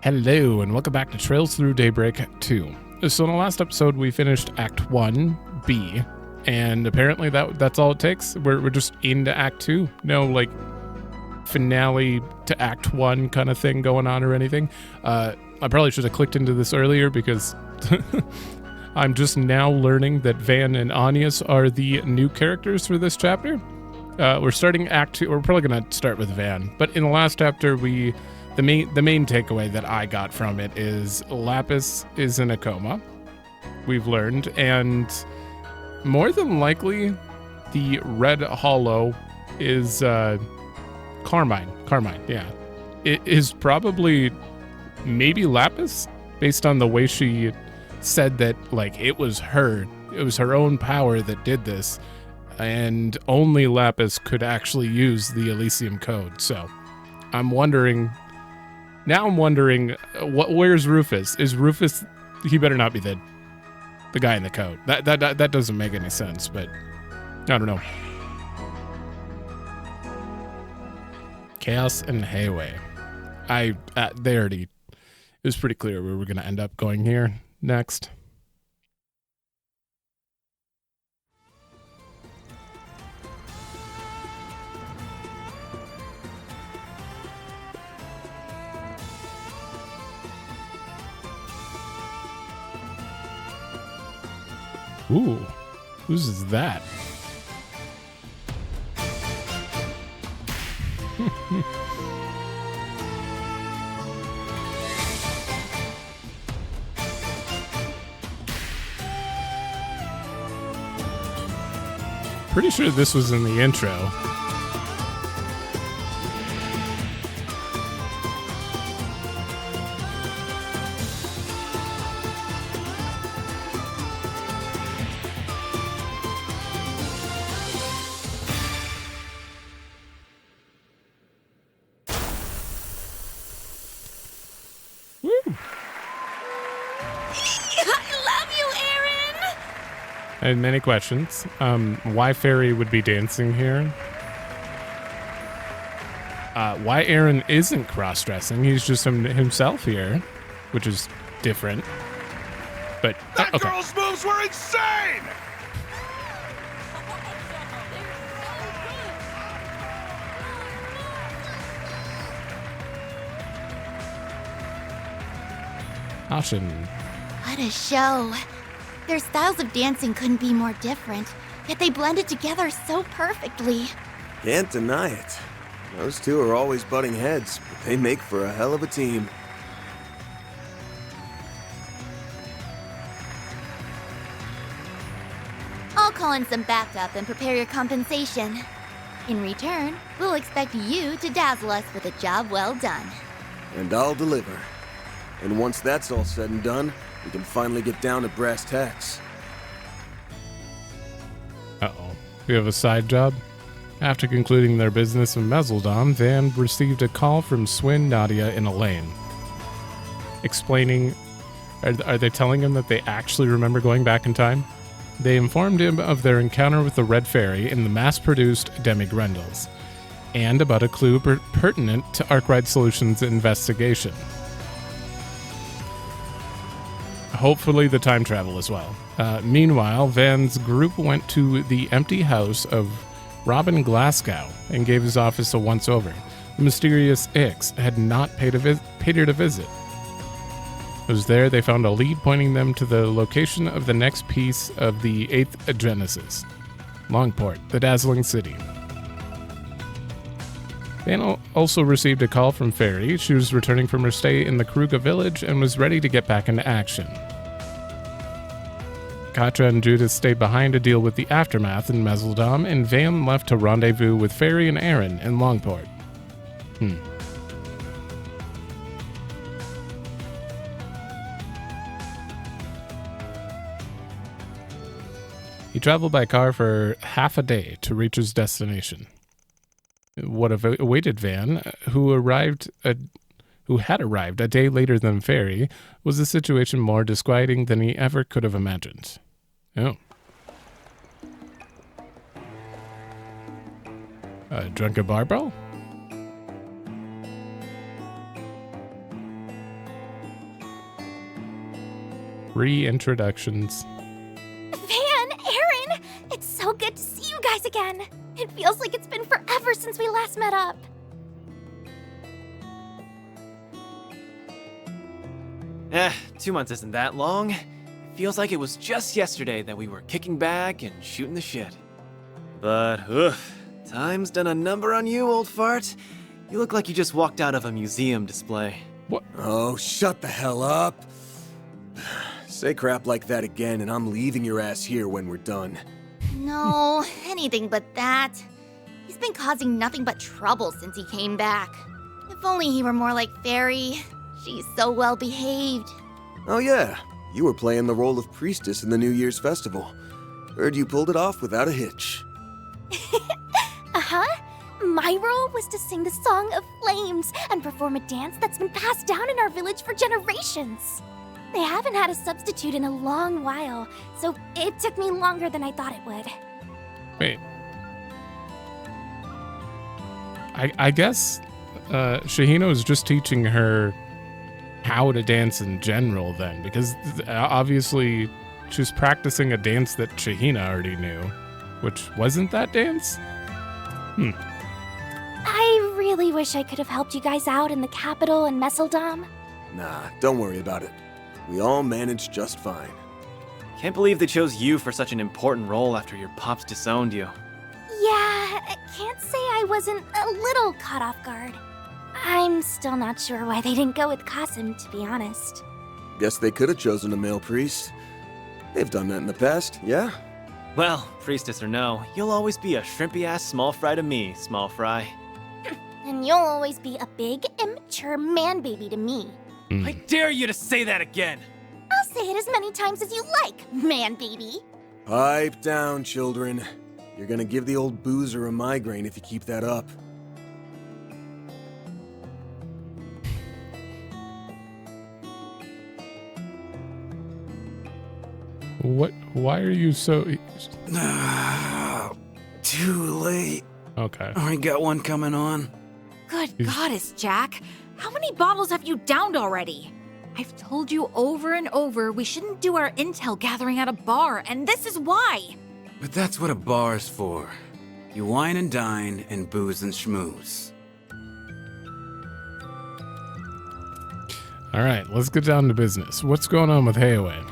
Hello, and welcome back to Trails Through Daybreak II. So in the last episode, we finished Act 1B, and apparently that's all it takes. We're just into Act 2. No, like, finale to Act 1 kind of thing going on or anything. I probably should have clicked into this earlier because I'm just now learning that Van and Anius are the new characters for this chapter. We're starting Act 2. We're probably going to start with Van, but in the last chapter, the main takeaway that I got from it is Lapis is in a coma, we've learned, and more than likely the Red Hollow is Carmine, yeah. It is probably maybe Lapis, based on the way she said that, like, it was her own power that did this, and only Lapis could actually use the Elysium code. So I'm wondering, where's Rufus? Is Rufus? He better not be the guy in the code. That doesn't make any sense. But I don't know. Chaos and Hayway. It was pretty clear where we're gonna end up going here next. Ooh, whose that? Pretty sure this was in the intro. I had many questions. Why Fairy would be dancing here? Why Aaron isn't cross-dressing? He's just himself here, which is different. But that okay. Girl's moves were insane! Ashen. What a show. Their styles of dancing couldn't be more different, yet they blended together so perfectly. Can't deny it. Those two are always butting heads, but they make for a hell of a team. I'll call in some backup and prepare your compensation. In return, we'll expect you to dazzle us with a job well done. And I'll deliver. And once that's all said and done, we can finally get down to brass tacks. Uh-oh. We have a side job? After concluding their business in Meseldom, Van received a call from Swin, Nadia, and Elaine. Explaining... Are they telling him that they actually remember going back in time? They informed him of their encounter with the Red Fairy in the mass-produced Demi-Grendels, and about a clue pertinent to Arkride Solutions' investigation. Hopefully the time travel as well. Meanwhile, Van's group went to the empty house of Robin Glasgow and gave his office a once-over. The mysterious Ix had not paid it a visit. It was there they found a lead pointing them to the location of the next piece of the 8th Genesis, Langport, the dazzling city. Van also received a call from Fairy. She was returning from her stay in the Kruga village and was ready to get back into action. Katra and Judith stayed behind to deal with the aftermath in Meseldom, and Van left to rendezvous with Fairy and Aaron in Longport. He traveled by car for half a day to reach his destination. What awaited Van, who had arrived a day later than Fairy, was a situation more disquieting than he ever could have imagined. Oh. Drunk at Barbell? Reintroductions. Van, Aaron! It's so good to see you guys again. It feels like it's been forever since we last met up. 2 months isn't that long. It feels like it was just yesterday that we were kicking back and shooting the shit. But, time's done a number on you, old fart. You look like you just walked out of a museum display. What? Oh, shut the hell up. Say crap like that again, and I'm leaving your ass here when we're done. No, anything but that. He's been causing nothing but trouble since he came back. If only he were more like Fairy. She's so well behaved. Oh yeah, you were playing the role of priestess in the New Year's festival. Heard you pulled it off without a hitch. Uh-huh. My role was to sing the Song of Flames and perform a dance that's been passed down in our village for generations. They haven't had a substitute in a long while, so it took me longer than I thought it would. Wait. I guess Shahina was just teaching her how to dance in general then, because obviously she was practicing a dance that Shahina already knew, which wasn't that dance? I really wish I could have helped you guys out in the capital and Messeldom. Nah, don't worry about it. We all managed just fine. Can't believe they chose you for such an important role after your pops disowned you. Yeah, I can't say I wasn't a little caught off guard. I'm still not sure why they didn't go with Qasim, to be honest. Guess they could have chosen a male priest. They've done that in the past, yeah? Well, priestess or no, you'll always be a shrimpy-ass small fry to me, small fry. And you'll always be a big, immature man-baby to me. I dare you to say that again! I'll say it as many times as you like, man-baby. Pipe down, children. You're gonna give the old boozer a migraine if you keep that up. What? Why are you so... Too late. Okay. I got one coming on. Good goddess, Jack. How many bottles have you downed already? I've told you over and over we shouldn't do our intel gathering at a bar, and this is why. But that's what a bar's for. You wine and dine and booze and schmooze. All right, let's get down to business. What's going on with Hayaway?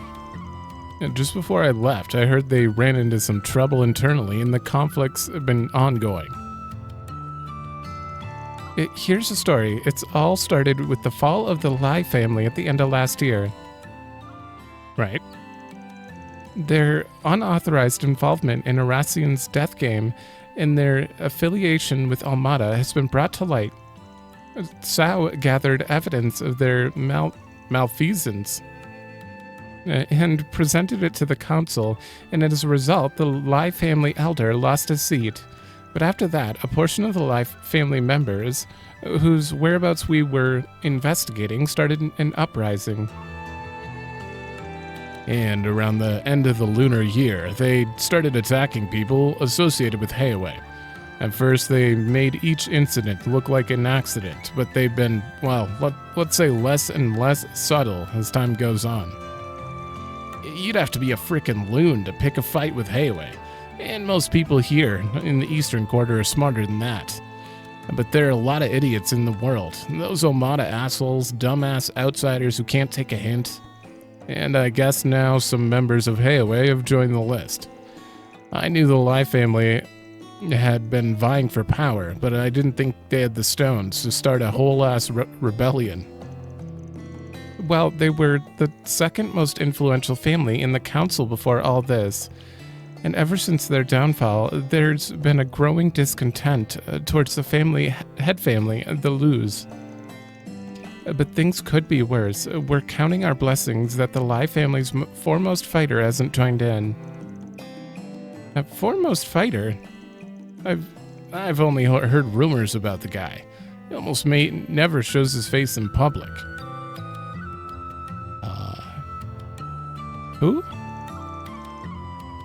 Just before I left, I heard they ran into some trouble internally and the conflicts have been ongoing. Here's the story. It's all started with the fall of the Lai family at the end of last year. Right. Their unauthorized involvement in Arassian's death game and their affiliation with Almata has been brought to light. Sao gathered evidence of their malfeasance and presented it to the council, and as a result, the Lai family elder lost his seat. But after that, a portion of the Lai family members, whose whereabouts we were investigating, started an uprising. And around the end of the lunar year, they started attacking people associated with Hayaway. At first, they made each incident look like an accident, but they've been, well, let's say less and less subtle as time goes on. You'd have to be a frickin' loon to pick a fight with Hayaway, and most people here in the Eastern Quarter are smarter than that. But there are a lot of idiots in the world. Those Almata assholes, dumbass outsiders who can't take a hint. And I guess now some members of Hayaway have joined the list. I knew the Lai family had been vying for power, but I didn't think they had the stones to start a whole-ass rebellion. Well, they were the second most influential family in the council before all this. And ever since their downfall, there's been a growing discontent towards the head family, the Lus. But things could be worse. We're counting our blessings that the Lai family's foremost fighter hasn't joined in. A foremost fighter? I've only heard rumors about the guy. He almost never shows his face in public. Who?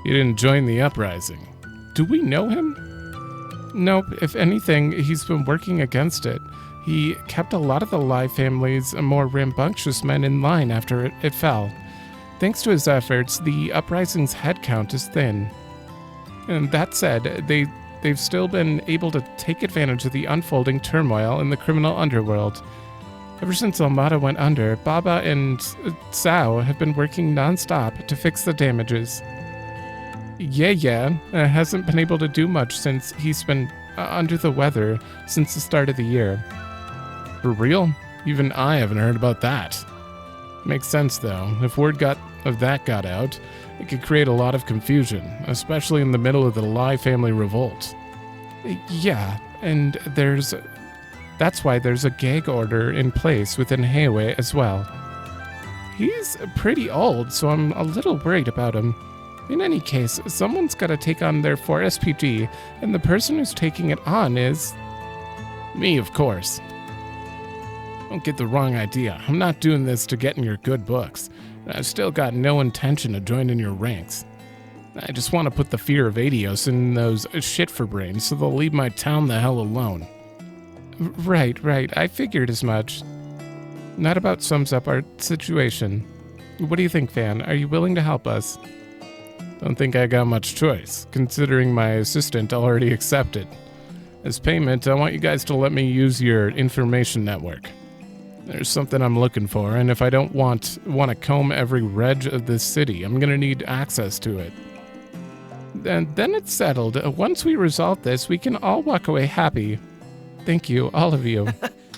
He didn't join the uprising. Do we know him? Nope, if anything, he's been working against it. He kept a lot of the Lai family's more rambunctious men in line after it fell. thanks to his efforts, the uprising's headcount is thin. And that said, they've still been able to take advantage of the unfolding turmoil in the criminal underworld. Ever since Almata went under, Baba and Sao have been working non-stop to fix the damages. Hasn't been able to do much since he's been under the weather since the start of the year. For real? Even I haven't heard about that. Makes sense though. If word of that got out, it could create a lot of confusion, especially in the middle of the Lai family revolt. Yeah, and that's why there's a gag order in place within Heiwei as well. He's pretty old, so I'm a little worried about him. In any case, someone's gotta take on their 4 SPG, and the person who's taking it on is... me, of course. Don't get the wrong idea. I'm not doing this to get in your good books. I've still got no intention of joining your ranks. I just want to put the fear of Adios in those shit-for-brains so they'll leave my town the hell alone. Right. I figured as much. That about sums up our situation. What do you think, Fan? Are you willing to help us? Don't think I got much choice, considering my assistant already accepted. As payment, I want you guys to let me use your information network. There's something I'm looking for, and if I don't want to comb every reg of this city, I'm gonna need access to it. And then it's settled. Once we resolve this, we can all walk away happy. Thank you, all of you.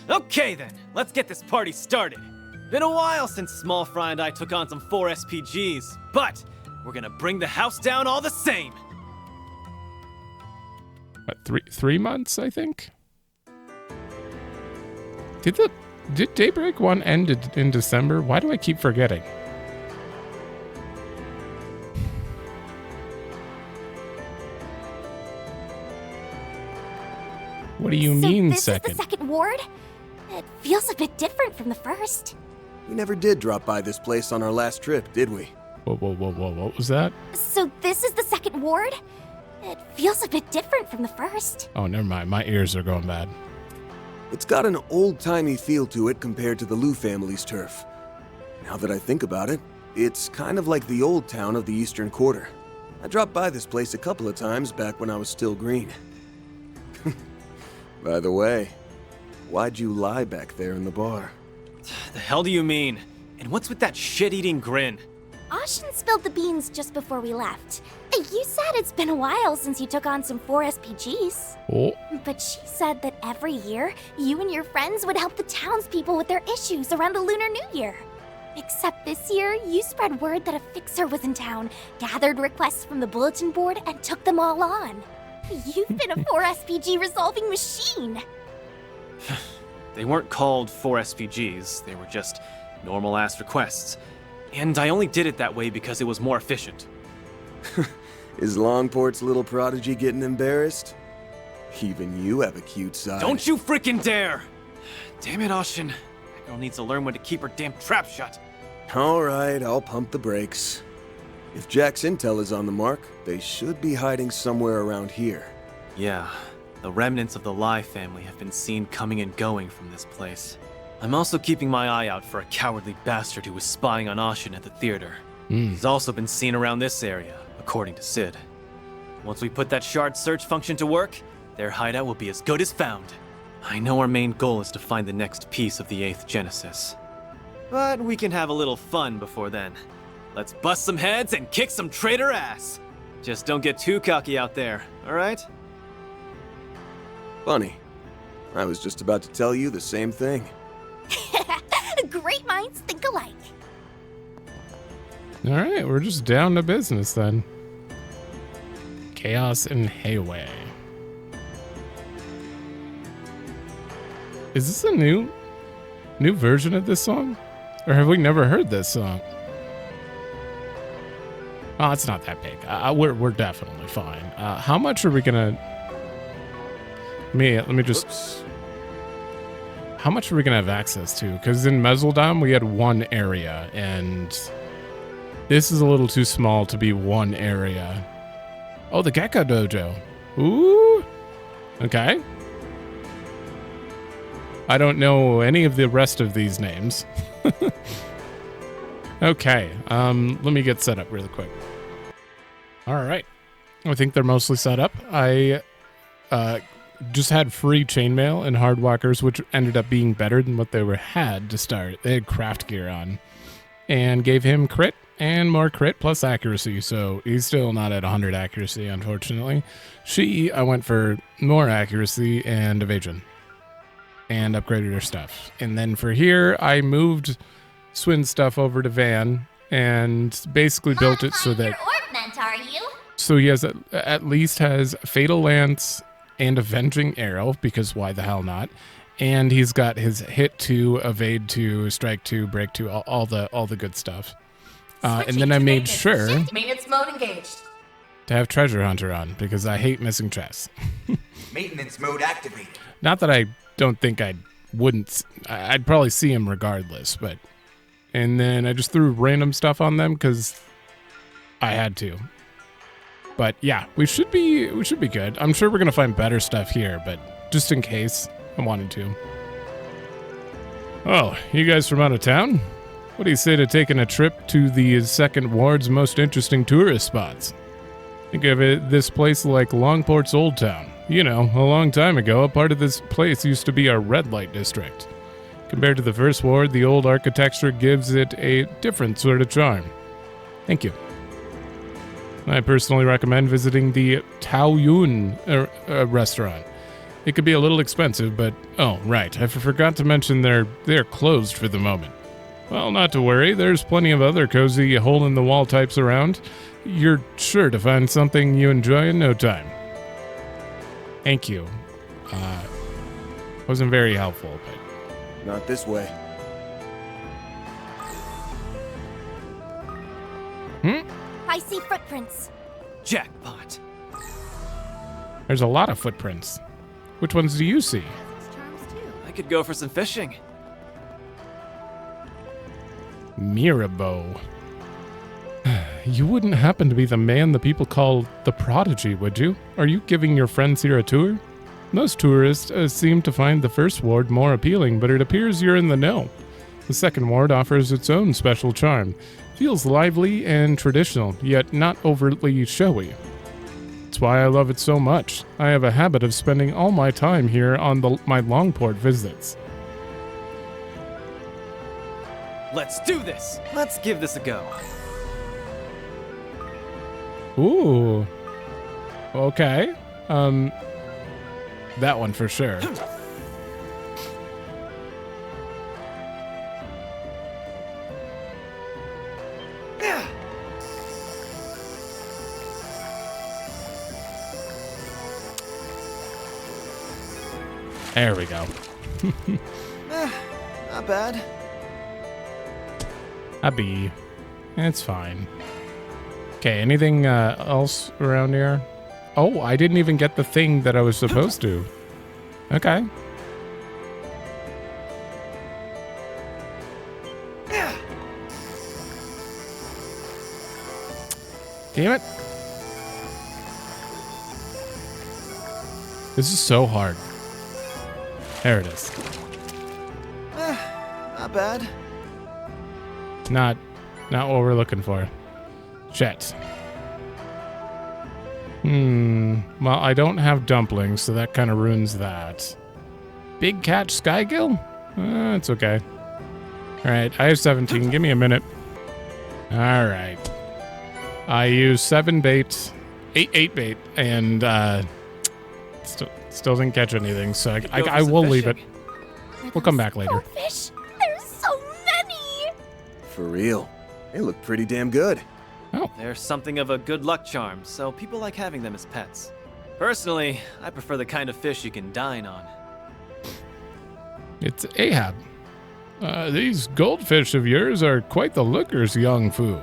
Okay then, let's get this party started. Been a while since Small Fry and I took on some 4 SPGs, but we're gonna bring the house down all the same. What, 3 months, I think? Did Daybreak 1 end in December? Why do I keep forgetting? What do you mean, this second? Is the second ward? It feels a bit different from the first. We never did drop by this place on our last trip, did we? Whoa, what was that? So this is the second ward? It feels a bit different from the first. Oh, never mind. My ears are going bad. It's got an old-timey feel to it compared to the Liu family's turf. Now that I think about it, it's kind of like the old town of the Eastern Quarter. I dropped by this place a couple of times back when I was still green. By the way, why'd you lie back there in the bar? The hell do you mean? And what's with that shit-eating grin? Ashin spilled the beans just before we left. You said it's been a while since you took on some 4 SPGs. Oh. But she said that every year, you and your friends would help the townspeople with their issues around the Lunar New Year. Except this year, you spread word that a fixer was in town, gathered requests from the bulletin board, and took them all on. You've been a 4 SPG resolving machine. They weren't called 4 SPGs, they were just normal-ass requests. And I only did it that way because it was more efficient. Is Langport's little prodigy getting embarrassed? Even you have a cute side. Don't you frickin' dare! Damn it, Ashin. That girl needs to learn when to keep her damn trap shut. Alright, I'll pump the brakes. If Jack's intel is on the mark, they should be hiding somewhere around here. Yeah, the remnants of the Lai family have been seen coming and going from this place. I'm also keeping my eye out for a cowardly bastard who was spying on Ashin at the theater. He's also been seen around this area, according to Sid. Once we put that shard search function to work, their hideout will be as good as found. I know our main goal is to find the next piece of the 8th Genesis. But we can have a little fun before then. Let's bust some heads and kick some traitor ass! Just don't get too cocky out there, alright? Funny. I was just about to tell you the same thing. Great minds think alike. All right, we're just down to business then. Chaos in Heiwei. Is this a new version of this song? Or have we never heard this song? Oh, it's not that big. We're definitely fine. How much are we gonna... Let me just... Oops. How much are we gonna have access to? Because in Meseldom we had 1 area, and this is a little too small to be 1 area. Oh, the Gecko Dojo. Ooh. Okay. I don't know any of the rest of these names. Okay, let me get set up really quick. All right. I think they're mostly set up. I just had free chainmail and hardwalkers, which ended up being better than what they had to start. They had craft gear on. And gave him crit and more crit plus accuracy, so he's still not at 100 accuracy, unfortunately. I went for more accuracy and evasion. And upgraded her stuff. And then for here, I moved Swin's stuff over to Van and basically built it so that... Ornament, are you? So he has at least has Fatal Lance and Avenging Arrow, because why the hell not? And he's got his hit 2, evade 2, strike 2, break 2, all the good stuff. And then I made sure Maintenance mode engaged. to have Treasure Hunter on, because I hate missing chests. Maintenance mode activated. Not that I don't think I'd probably see him regardless, but... And then I just threw random stuff on them, because I had to. But yeah, we should be good. I'm sure we're going to find better stuff here, but just in case, I wanted to. Oh, you guys from out of town? What do you say to taking a trip to the Second Ward's most interesting tourist spots? Think of this place like Langport's Old Town. You know, a long time ago, a part of this place used to be a red light district. Compared to the First Ward, the old architecture gives it a different sort of charm. Thank you. I personally recommend visiting the Taoyuan restaurant. It could be a little expensive, but... Oh, right, I forgot to mention they're closed for the moment. Well, not to worry, there's plenty of other cozy hole-in-the-wall types around. You're sure to find something you enjoy in no time. Thank you. Wasn't very helpful, but... Not this way. I see footprints. Jackpot. There's a lot of footprints. Which ones do you see? I could go for some fishing. Mirabeau. You wouldn't happen to be the man the people call the Prodigy, would you? Are you giving your friends here a tour? Most tourists seem to find the First Ward more appealing, but it appears you're in the know. The Second Ward offers its own special charm. Feels lively and traditional, yet not overtly showy. That's why I love it so much. I have a habit of spending all my time here on my Langport visits. Let's do this! Let's give this a go. Ooh. Okay. That one for sure. There we go. Not bad. A B. It's fine. Okay, anything else around here? Oh, I didn't even get the thing that I was supposed to. Okay. Damn it. This is so hard. There it is. Not bad. Not what we're looking for. Shit. Well, I don't have dumplings, so that kind of ruins that. Big catch Skygill? It's okay. Alright, I have 17. Give me a minute. Alright. I used 7 bait, 8 bait, and still didn't catch anything, so I will leave it. We'll come back later. Fish? There's so many! For real. They look pretty damn good. Oh. They're something of a good luck charm, so people like having them as pets. Personally, I prefer the kind of fish you can dine on. It's Ahab. These goldfish of yours are quite the lookers, young foo.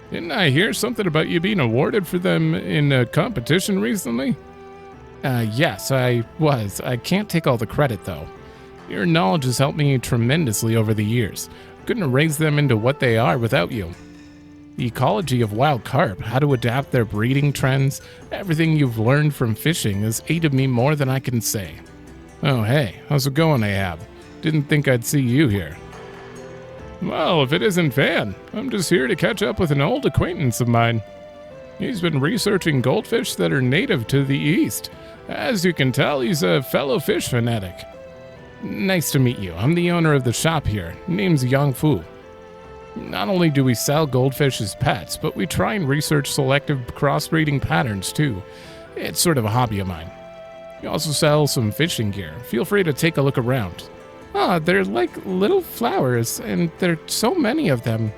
Didn't I hear something about you being awarded for them in a competition recently? Yes, I was. I can't take all the credit, though. Your knowledge has helped me tremendously over the years. Couldn't have raised them into what they are without you. The ecology of wild carp, how to adapt their breeding trends, everything you've learned from fishing has aided me more than I can say. Oh, hey, how's it going, Ahab? Didn't think I'd see you here. Well, if it isn't Van, I'm just here to catch up with an old acquaintance of mine. He's been researching goldfish that are native to the East. As you can tell, he's a fellow fish fanatic. Nice to meet you. I'm the owner of the shop here. Name's Yang Fu. Not only do we sell goldfish as pets, but we try and research selective crossbreeding patterns too. It's sort of a hobby of mine. We also sell some fishing gear. Feel free to take a look around. They're like little flowers, and there are so many of them.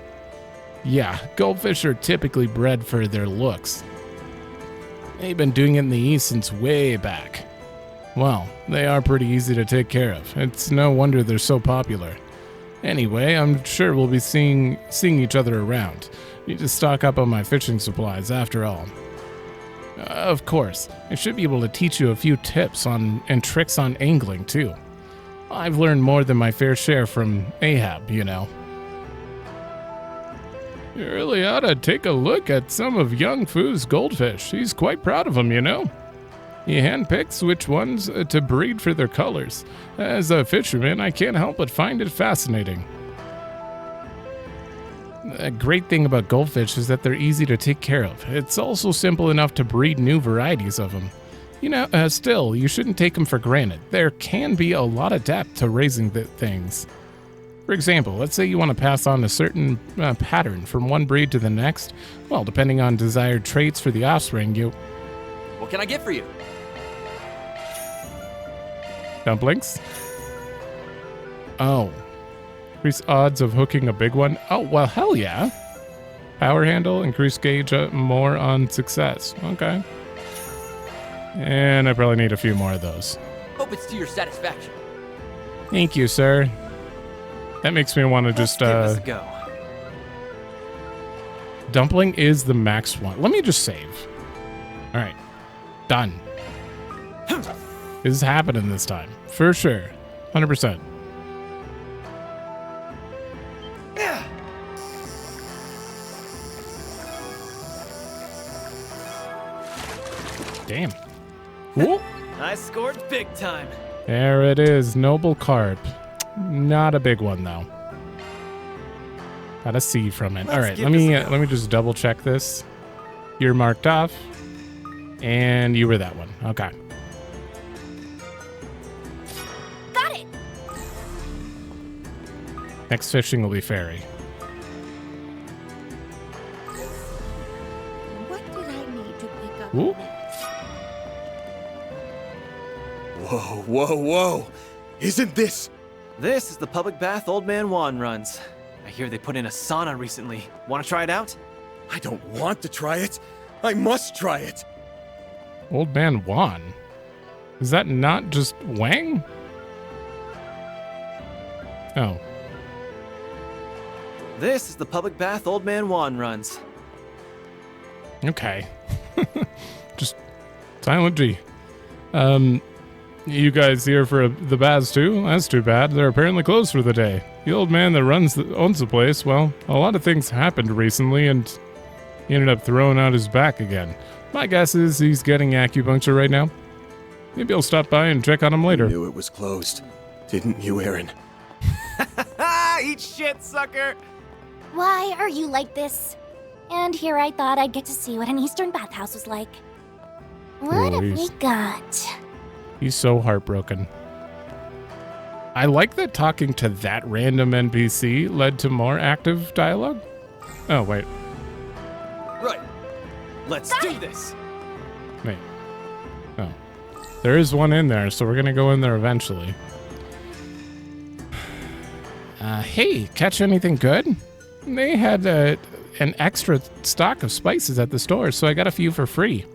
Yeah, goldfish are typically bred for their looks. They've been doing it in the East since way back. Well, they are pretty easy to take care of. It's no wonder they're so popular. Anyway, I'm sure we'll be seeing each other around. Need to stock up on my fishing supplies after all. Of course, I should be able to teach you a few tips and tricks on angling too. I've learned more than my fair share from Ahab, you know. You really ought to take a look at some of Young Fu's goldfish. He's quite proud of them, you know. He handpicks which ones to breed for their colors. As a fisherman, I can't help but find it fascinating. A great thing about goldfish is that they're easy to take care of. It's also simple enough to breed new varieties of them. You know, still, you shouldn't take them for granted. There can be a lot of depth to raising the things. For example, let's say you want to pass on a certain pattern from one breed to the next. Well, depending on desired traits for the offspring, What can I get for you? Dumplings? Oh. Increase odds of hooking a big one? Oh, well, hell yeah. Power handle, increase gauge more on success. Okay. And I probably need a few more of those. Hope it's to your satisfaction. Thank you, sir. That makes me want to just, Give this a go. Dumpling is the max one. Let me just save. All right. Done. This is happening this time. For sure. 100%. Damn. Whoop. I scored big time. There it is. Noble carp. Not a big one, though. Got a C from it. All right, let me just double check this. You're marked off. And you were that one. Okay. Got it! Next fishing will be fairy. What did I need to pick up? Ooh. Whoa, whoa, whoa! Isn't this... This is the public bath Old Man Juan runs. I hear they put in a sauna recently. Want to try it out? I don't want to try it. I must try it. Old Man Juan? Is that not just Wang? Oh. This is the public bath Old Man Juan runs. Okay. Just silent G. You guys here for the baths too? That's too bad. They're apparently closed for the day. The old man that owns the place, well, a lot of things happened recently and he ended up throwing out his back again. My guess is he's getting acupuncture right now. Maybe I'll stop by and check on him later. I knew it was closed. Didn't you, Aaron? Eat shit, sucker! Why are you like this? And here I thought I'd get to see what an Eastern bathhouse was like. What have we got? He's so heartbroken. I like that talking to that random NPC led to more active dialogue. Oh, wait. Right. Let's do this. Wait. Oh. There is one in there, so we're gonna go in there eventually. Hey, catch anything good? They had an extra stock of spices at the store, so I got a few for free.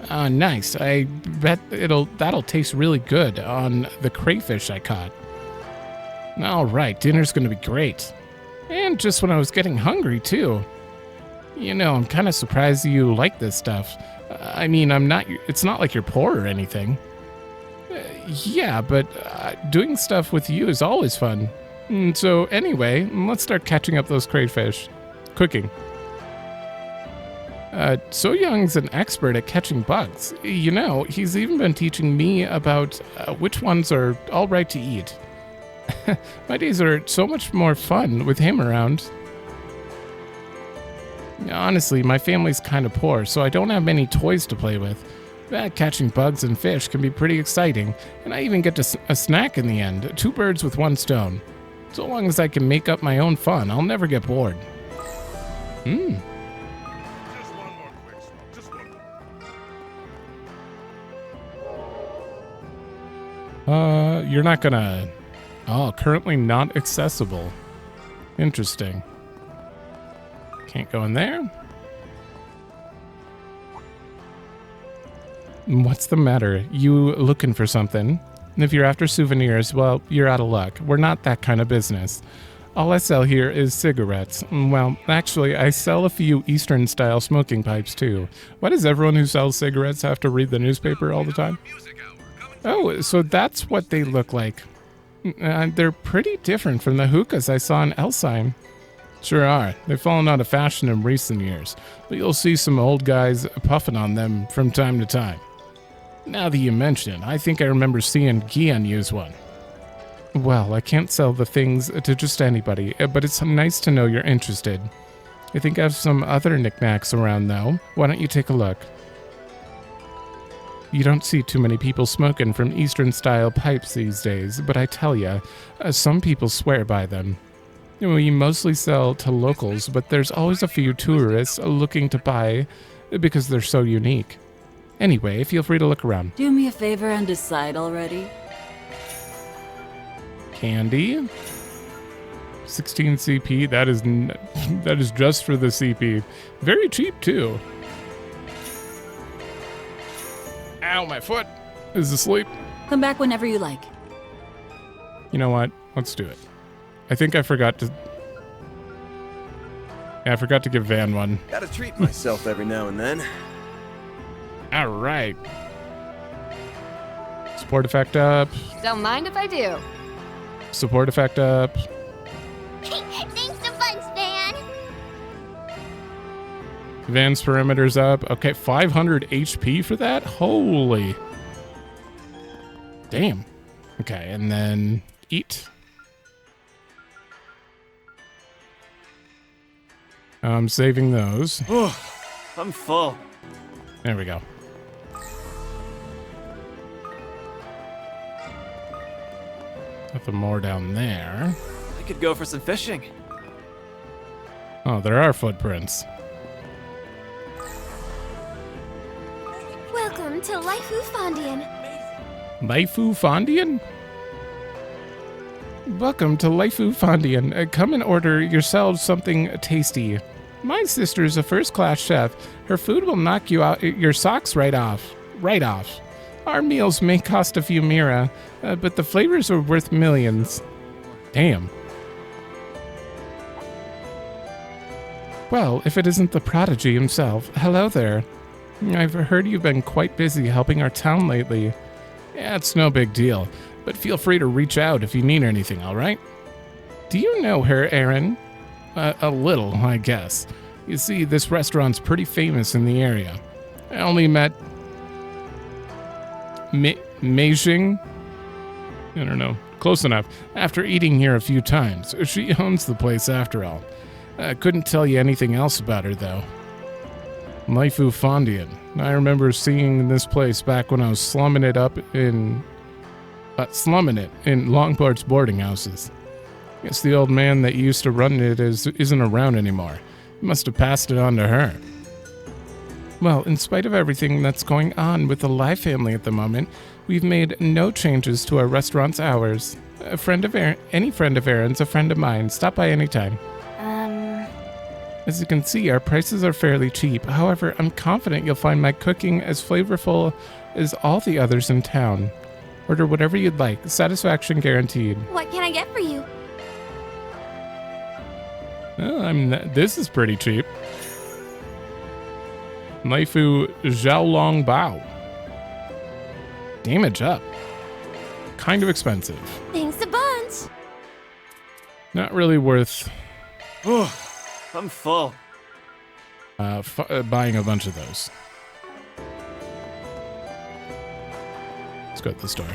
Nice. I bet that'll taste really good on the crayfish I caught. All right, dinner's gonna be great. And just when I was getting hungry, too. You know, I'm kind of surprised you like this stuff. I mean, it's not like you're poor or anything. Yeah, but doing stuff with you is always fun. So anyway, let's start catching up those crayfish. Cooking. So Young's an expert at catching bugs. You know, he's even been teaching me about which ones are all right to eat. My days are so much more fun with him around. Honestly, my family's kind of poor, so I don't have many toys to play with. Catching bugs and fish can be pretty exciting, and I even get a snack in the end. 2 birds with 1 stone. So long as I can make up my own fun, I'll never get bored. Just one more quick smoke. Just one more. You're not gonna... Oh, currently not accessible. Interesting. Can't go in there. What's the matter? You looking for something? If you're after souvenirs, well, you're out of luck. We're not that kind of business. All I sell here is cigarettes. Well, actually, I sell a few Eastern-style smoking pipes, too. Why does everyone who sells cigarettes have to read the newspaper all the time? Oh, so that's what they look like. They're pretty different from the hookahs I saw in Elsheim. Sure are. They've fallen out of fashion in recent years, but you'll see some old guys puffing on them from time to time. Now that you mention it, I think I remember seeing Gian use one. Well, I can't sell the things to just anybody, but it's nice to know you're interested. I think I have some other knickknacks around, though. Why don't you take a look? You don't see too many people smoking from Eastern-style pipes these days, but I tell ya, some people swear by them. We mostly sell to locals, but there's always a few tourists looking to buy because they're so unique. Anyway, feel free to look around. Do me a favor and decide already. Candy. 16 CP. That is just for the CP. Very cheap too. Ow, my foot is asleep. Come back whenever you like. You know what? Let's do it. I think I forgot to... Yeah, I forgot to give Van one. Gotta treat myself every now and then. All right. Support effect up. Don't mind if I do. Support effect up. Thanks a bunch, Van. Van's perimeter's up. Okay, 500 HP for that? Holy. Damn. Okay, and then eat. I'm saving those. Oh, I'm full. There we go. Nothing more down there. I could go for some fishing. Oh, there are footprints. Welcome to Laifu Fondian. Laifu Fondian? Welcome to Laifu Fondian. Come and order yourselves something tasty. My sister's a first-class chef. Her food will knock you out your socks right off. Right off. Our meals may cost a few mira, but the flavors are worth millions. Damn. Well, if it isn't the prodigy himself, hello there. I've heard you've been quite busy helping our town lately. Yeah, it's no big deal, but feel free to reach out if you need anything, all right? Do you know her, Aaron? A little, I guess. You see, this restaurant's pretty famous in the area. I only met Meijing? I don't know. Close enough. After eating here a few times. She owns the place after all. I couldn't tell you anything else about her, though. Laifu Fondian. I remember seeing this place back when I was slumming it in Langport's boarding houses. Guess the old man that used to run it isn't around anymore. Must have passed it on to her. Well, in spite of everything that's going on with the Lai family at the moment, we've made no changes to our restaurant's hours. Any friend of Aaron's a friend of mine. Stop by anytime. As you can see, our prices are fairly cheap. However, I'm confident you'll find my cooking as flavorful as all the others in town. Order whatever you'd like. Satisfaction guaranteed. What can I get for you? Well, this is pretty cheap. Laifu Xiaolong Bao. Damage up. Kind of expensive. Thanks a bunch. Not really worth I'm full. buying a bunch of those. Let's go to the store.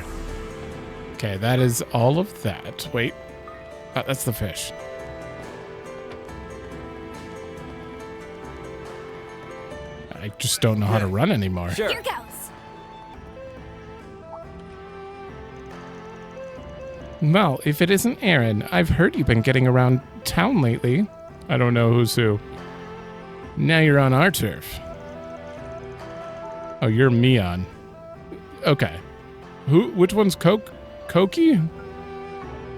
Okay, that is all of that. Wait. That's the fish. I just don't know how to run anymore. Sure. Here goes. Well, if it isn't Aaron, I've heard you've been getting around town lately. I don't know who's who. Now you're on our turf. Oh, you're Mion. Okay. Which one's Koki?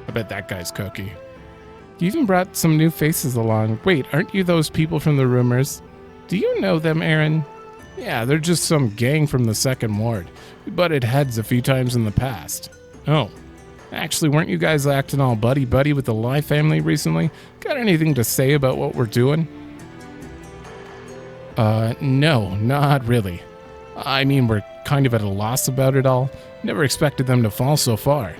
I bet that guy's Koki. You even brought some new faces along. Wait, aren't you those people from the rumors? Do you know them, Aaron? Yeah, they're just some gang from the Second Ward. We butted heads a few times in the past. Oh. Actually, weren't you guys acting all buddy-buddy with the Lai family recently? Got anything to say about what we're doing? No, not really. I mean, we're kind of at a loss about it all. Never expected them to fall so far.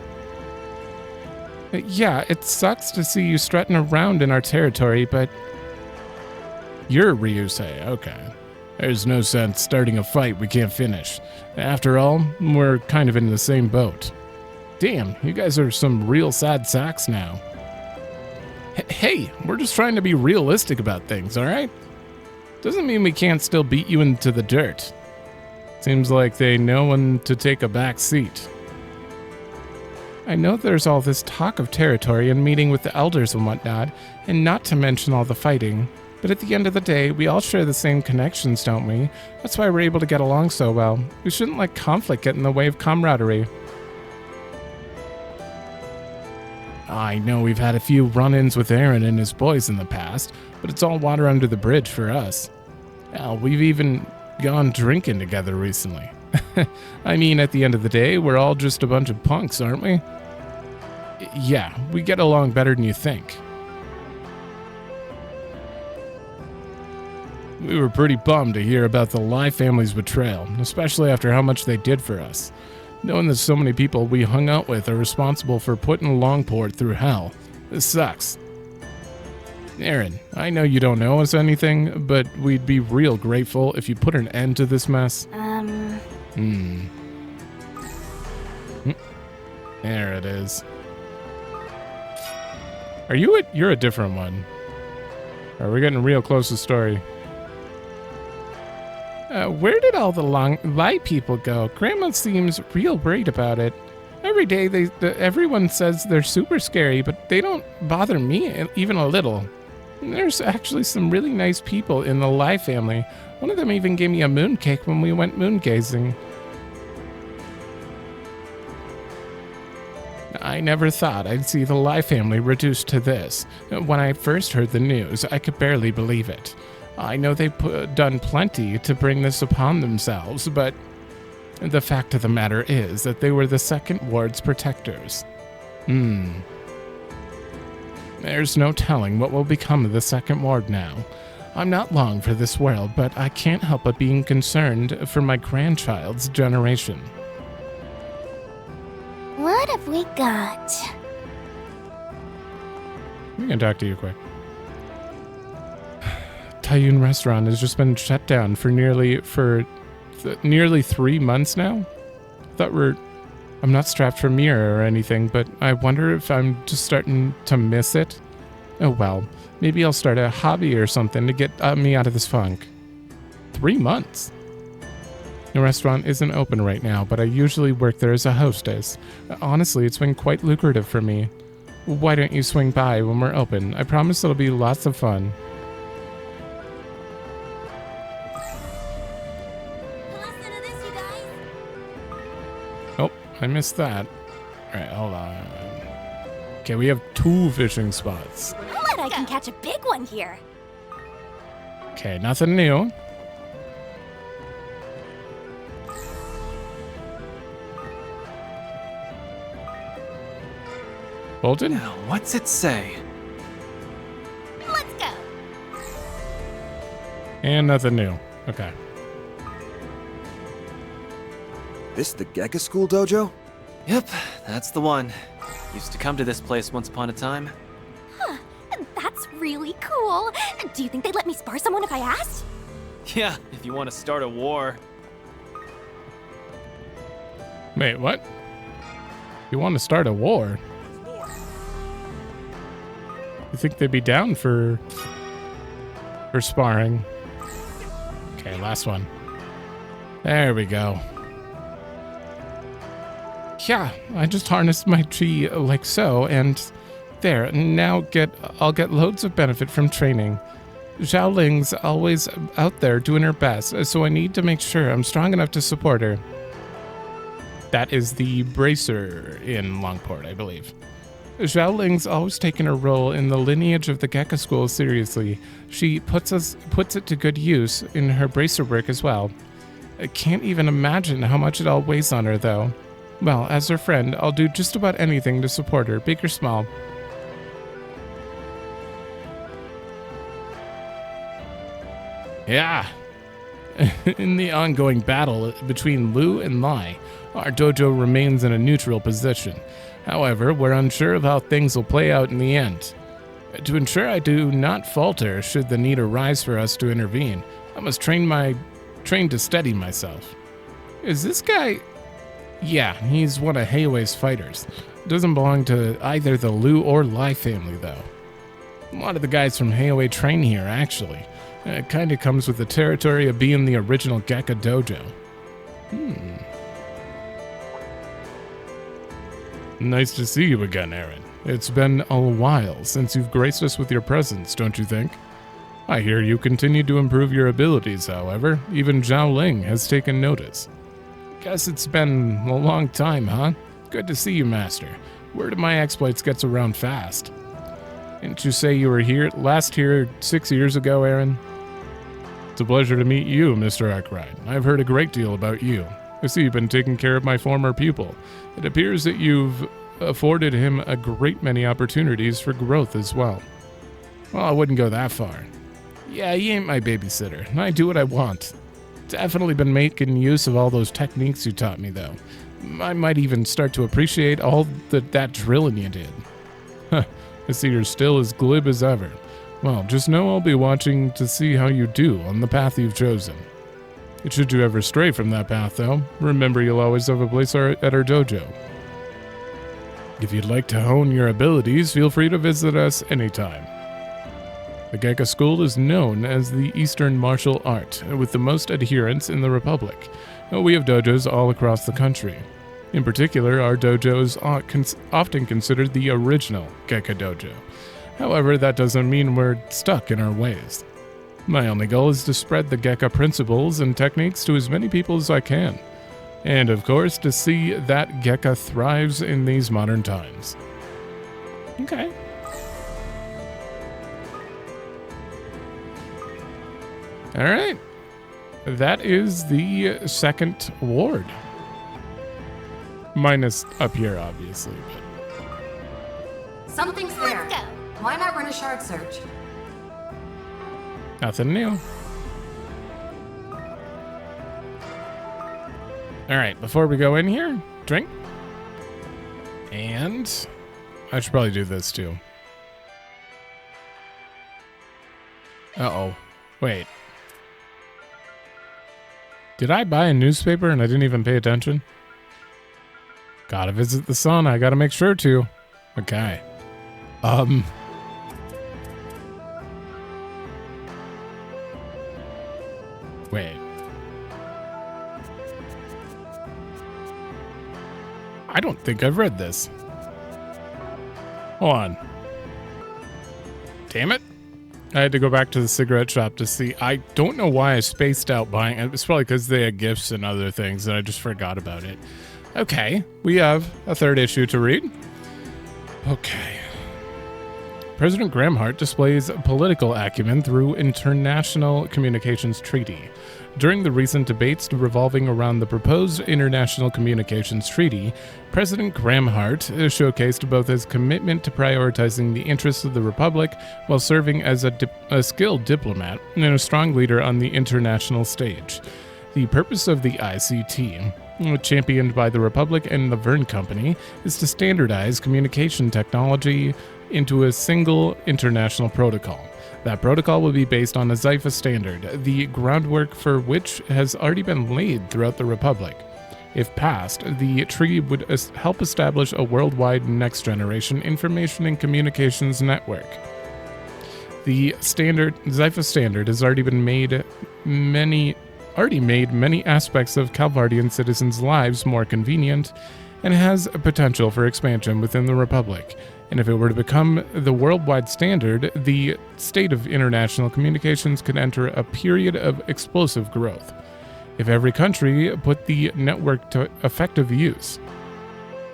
Yeah, it sucks to see you strutting around in our territory, but... You're Ryusei, okay. There's no sense starting a fight we can't finish. After all, we're kind of in the same boat. Damn, you guys are some real sad sacks now. Hey, we're just trying to be realistic about things, alright? Doesn't mean we can't still beat you into the dirt. Seems like they know when to take a back seat. I know there's all this talk of territory and meeting with the elders and whatnot, and not to mention all the fighting, but at the end of the day, we all share the same connections, don't we? That's why we're able to get along so well. We shouldn't let conflict get in the way of camaraderie. I know we've had a few run-ins with Aaron and his boys in the past, but it's all water under the bridge for us. Hell, we've even gone drinking together recently. I mean, at the end of the day, we're all just a bunch of punks, aren't we? Yeah, we get along better than you think. We were pretty bummed to hear about the Lai family's betrayal, especially after how much they did for us. Knowing that so many people we hung out with are responsible for putting Langport through hell, this sucks. Aaron, I know you don't know us anything, but we'd be real grateful if you put an end to this mess. There it is. You're a different one. We're getting real close to story. Where did all the Lai people go? Grandma seems real worried about it. Every day everyone says they're super scary, but they don't bother me even a little. There's actually some really nice people in the Lai family. One of them even gave me a mooncake when we went moon gazing. I never thought I'd see the Lai family reduced to this. When I first heard the news, I could barely believe it. I know they've done plenty to bring this upon themselves, but the fact of the matter is that they were the Second Ward's protectors. There's no telling what will become of the Second Ward now. I'm not long for this world, but I can't help but being concerned for my grandchild's generation. What have we got? We can talk to you quick. Taoyuan restaurant has just been shut down for nearly 3 months now. I'm not strapped for mirror or anything, but I wonder if I'm just starting to miss it. Oh well, maybe I'll start a hobby or something to get me out of this funk. 3 months. The restaurant isn't open right now, but I usually work there as a hostess. Honestly, it's been quite lucrative for me. Why don't you swing by when we're open? I promise it'll be lots of fun. Oh, I missed that. Alright, hold on. Okay, we have 2 fishing spots. I'll bet I can catch a big one here. Okay, nothing new. Bolton? Now, what's it say? Let's go. And nothing new. Okay. This the Geka School dojo? Yep, that's the one. Used to come to this place once upon a time. Huh, that's really cool. Do you think they'd let me spar someone if I asked? Yeah, if you want to start a war. Wait, what? You want to start a war? You think they'd be down for sparring? Okay, last one. There we go. Yeah, I just harnessed my chi like so, and there, now I'll get loads of benefit from training. Xiaoling's always out there doing her best, so I need to make sure I'm strong enough to support her. That is the bracer in Langport, I believe. Xiaoling's always taken her role in the lineage of the Gekka school seriously. She puts it to good use in her bracer work as well. I can't even imagine how much it all weighs on her, though. Well, as her friend, I'll do just about anything to support her, big or small. Yeah. In the ongoing battle between Lu and Lai, our dojo remains in a neutral position. However, we're unsure of how things will play out in the end. To ensure I do not falter should the need arise for us to intervene, I must train to steady myself. Is this guy... Yeah, he's one of Heiwei's fighters. Doesn't belong to either the Lu or Lai family, though. A lot of the guys from Heiwei train here, actually. It kinda comes with the territory of being the original Gekka dojo. Nice to see you again, Aaron. It's been a while since you've graced us with your presence, don't you think? I hear you continue to improve your abilities, however. Even Zhao Ling has taken notice. Guess it's been a long time, huh? Good to see you, Master. Word of my exploits gets around fast. Didn't you say you were last here 6 years ago, Aaron? It's a pleasure to meet you, Mr. Arkride. I've heard a great deal about you. I see you've been taking care of my former pupil. It appears that you've afforded him a great many opportunities for growth as well. Well, I wouldn't go that far. Yeah, he ain't my babysitter. I do what I want. Definitely been making use of all those techniques you taught me, though. I might even start to appreciate all that drilling you did. Huh, I see you're still as glib as ever. Well, just know I'll be watching to see how you do on the path you've chosen. Should you ever stray from that path, though, remember you'll always have a place at our dojo. If you'd like to hone your abilities, feel free to visit us anytime. The Gekka School is known as the Eastern martial art, with the most adherents in the Republic. We have dojos all across the country. In particular, our dojo is often considered the original Gekka dojo. However, that doesn't mean we're stuck in our ways. My only goal is to spread the Gekka principles and techniques to as many people as I can. And of course, to see that Gekka thrives in these modern times. Okay. Alright. That is the second ward. Minus up here, obviously. But Something's there. Let's go. Why not run a shard search? nothing new. Alright, before we go in here, drink. And I should probably do this too. Uh-oh. Wait. Did I buy a newspaper and I didn't even pay attention? Gotta visit the sun. I gotta make sure to. Okay. Wait. I don't think I've read this. Hold on. Damn it. I had to go back to the cigarette shop to see. I don't know why I spaced out buying it. It's probably because they had gifts and other things and I just forgot about it. Okay, we have a third issue to read. Okay. President Gramhart displays political acumen through international communications treaty. During the recent debates revolving around the proposed international communications treaty, President Gramhart showcased both his commitment to prioritizing the interests of the Republic while serving as a skilled diplomat and a strong leader on the international stage. The purpose of the ICT, championed by the Republic and the Verne Company, is to standardize communication technology into a single international protocol. That protocol will be based on a Zypha standard, the groundwork for which has already been laid throughout the Republic. If passed, the treaty would help establish a worldwide next-generation information and communications network. The Zypha standard has already made many aspects of Calvardian citizens' lives more convenient, and has a potential for expansion within the Republic. And if it were to become the worldwide standard, the state of international communications could enter a period of explosive growth. If every country put the network to effective use,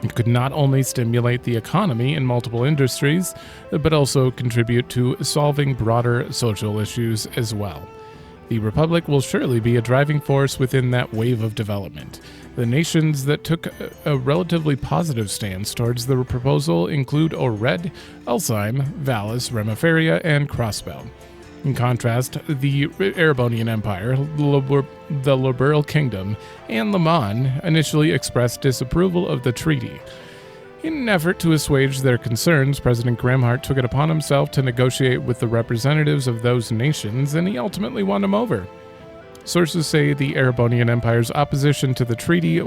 it could not only stimulate the economy in multiple industries, but also contribute to solving broader social issues as well. The Republic will surely be a driving force within that wave of development. The nations that took a relatively positive stance towards the proposal include Ored, Alzheim, Valis, Remiferia, and Crossbell. In contrast, the Erebonian Empire, the Liberal Kingdom, and Le Mans initially expressed disapproval of the treaty. In an effort to assuage their concerns, President Gramhart took it upon himself to negotiate with the representatives of those nations, and he ultimately won them over. Sources say the Erebonian Empire's opposition to the treaty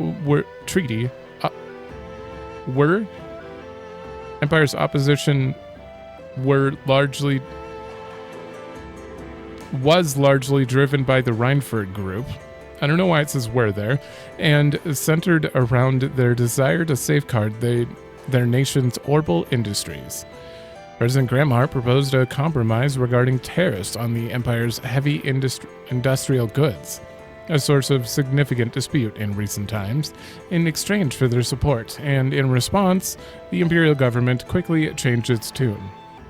was largely driven by the Reinford group. I don't know why it says were there, and centered around their desire to safeguard their nation's orbital industries. President Gramhart proposed a compromise regarding tariffs on the Empire's heavy industrial goods, a source of significant dispute in recent times, in exchange for their support, and in response, the Imperial government quickly changed its tune.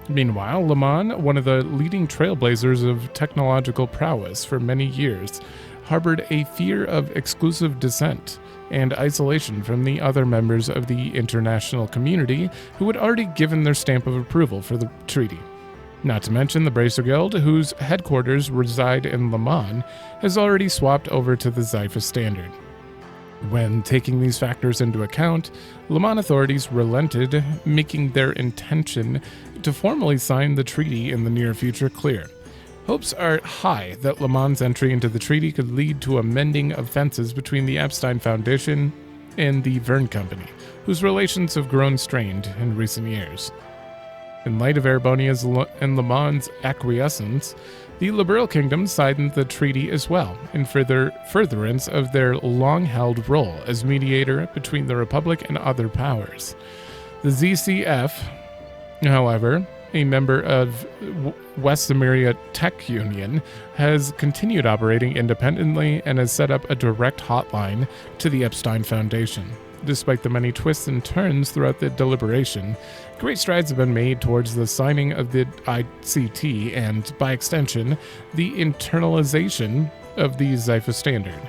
Meanwhile, Le Mans, one of the leading trailblazers of technological prowess for many years, harbored a fear of exclusive dissent and isolation from the other members of the international community who had already given their stamp of approval for the treaty. Not to mention the Bracer Guild, whose headquarters reside in Le Mans, has already swapped over to the Zypha standard. When taking these factors into account, Le Mans authorities relented, making their intention to formally sign the treaty in the near future clear. Hopes are high that Le Mans' entry into the treaty could lead to a mending of fences between the Epstein Foundation and the Verne Company, whose relations have grown strained in recent years. In light of Erebonia's and Le Mans' acquiescence, the Liberal Kingdom signed the treaty as well, in furtherance of their long-held role as mediator between the Republic and other powers. The ZCF, however, a member of West Samaria Tech Union, has continued operating independently and has set up a direct hotline to the Epstein Foundation. Despite the many twists and turns throughout the deliberation, great strides have been made towards the signing of the ICT and, by extension, the internalization of the Zypha standard.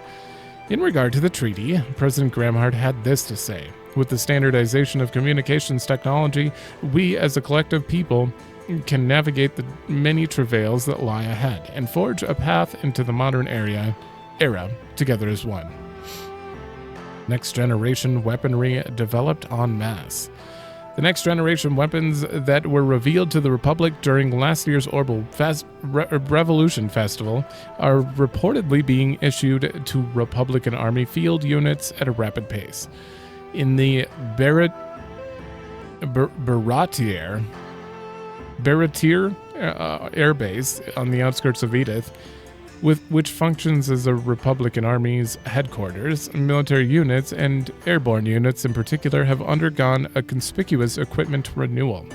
In regard to the treaty, President Gramhart had this to say: "With the standardization of communications technology, we as a collective people can navigate the many travails that lie ahead and forge a path into the modern era together as one." Next-generation weaponry developed en masse. The next-generation weapons that were revealed to the Republic during last year's Orbital Revolution Festival are reportedly being issued to Republican Army field units at a rapid pace. In the Baratier Air Base on the outskirts of Edith, which functions as a Republican Army's headquarters, military units and airborne units in particular have undergone a conspicuous equipment renewal.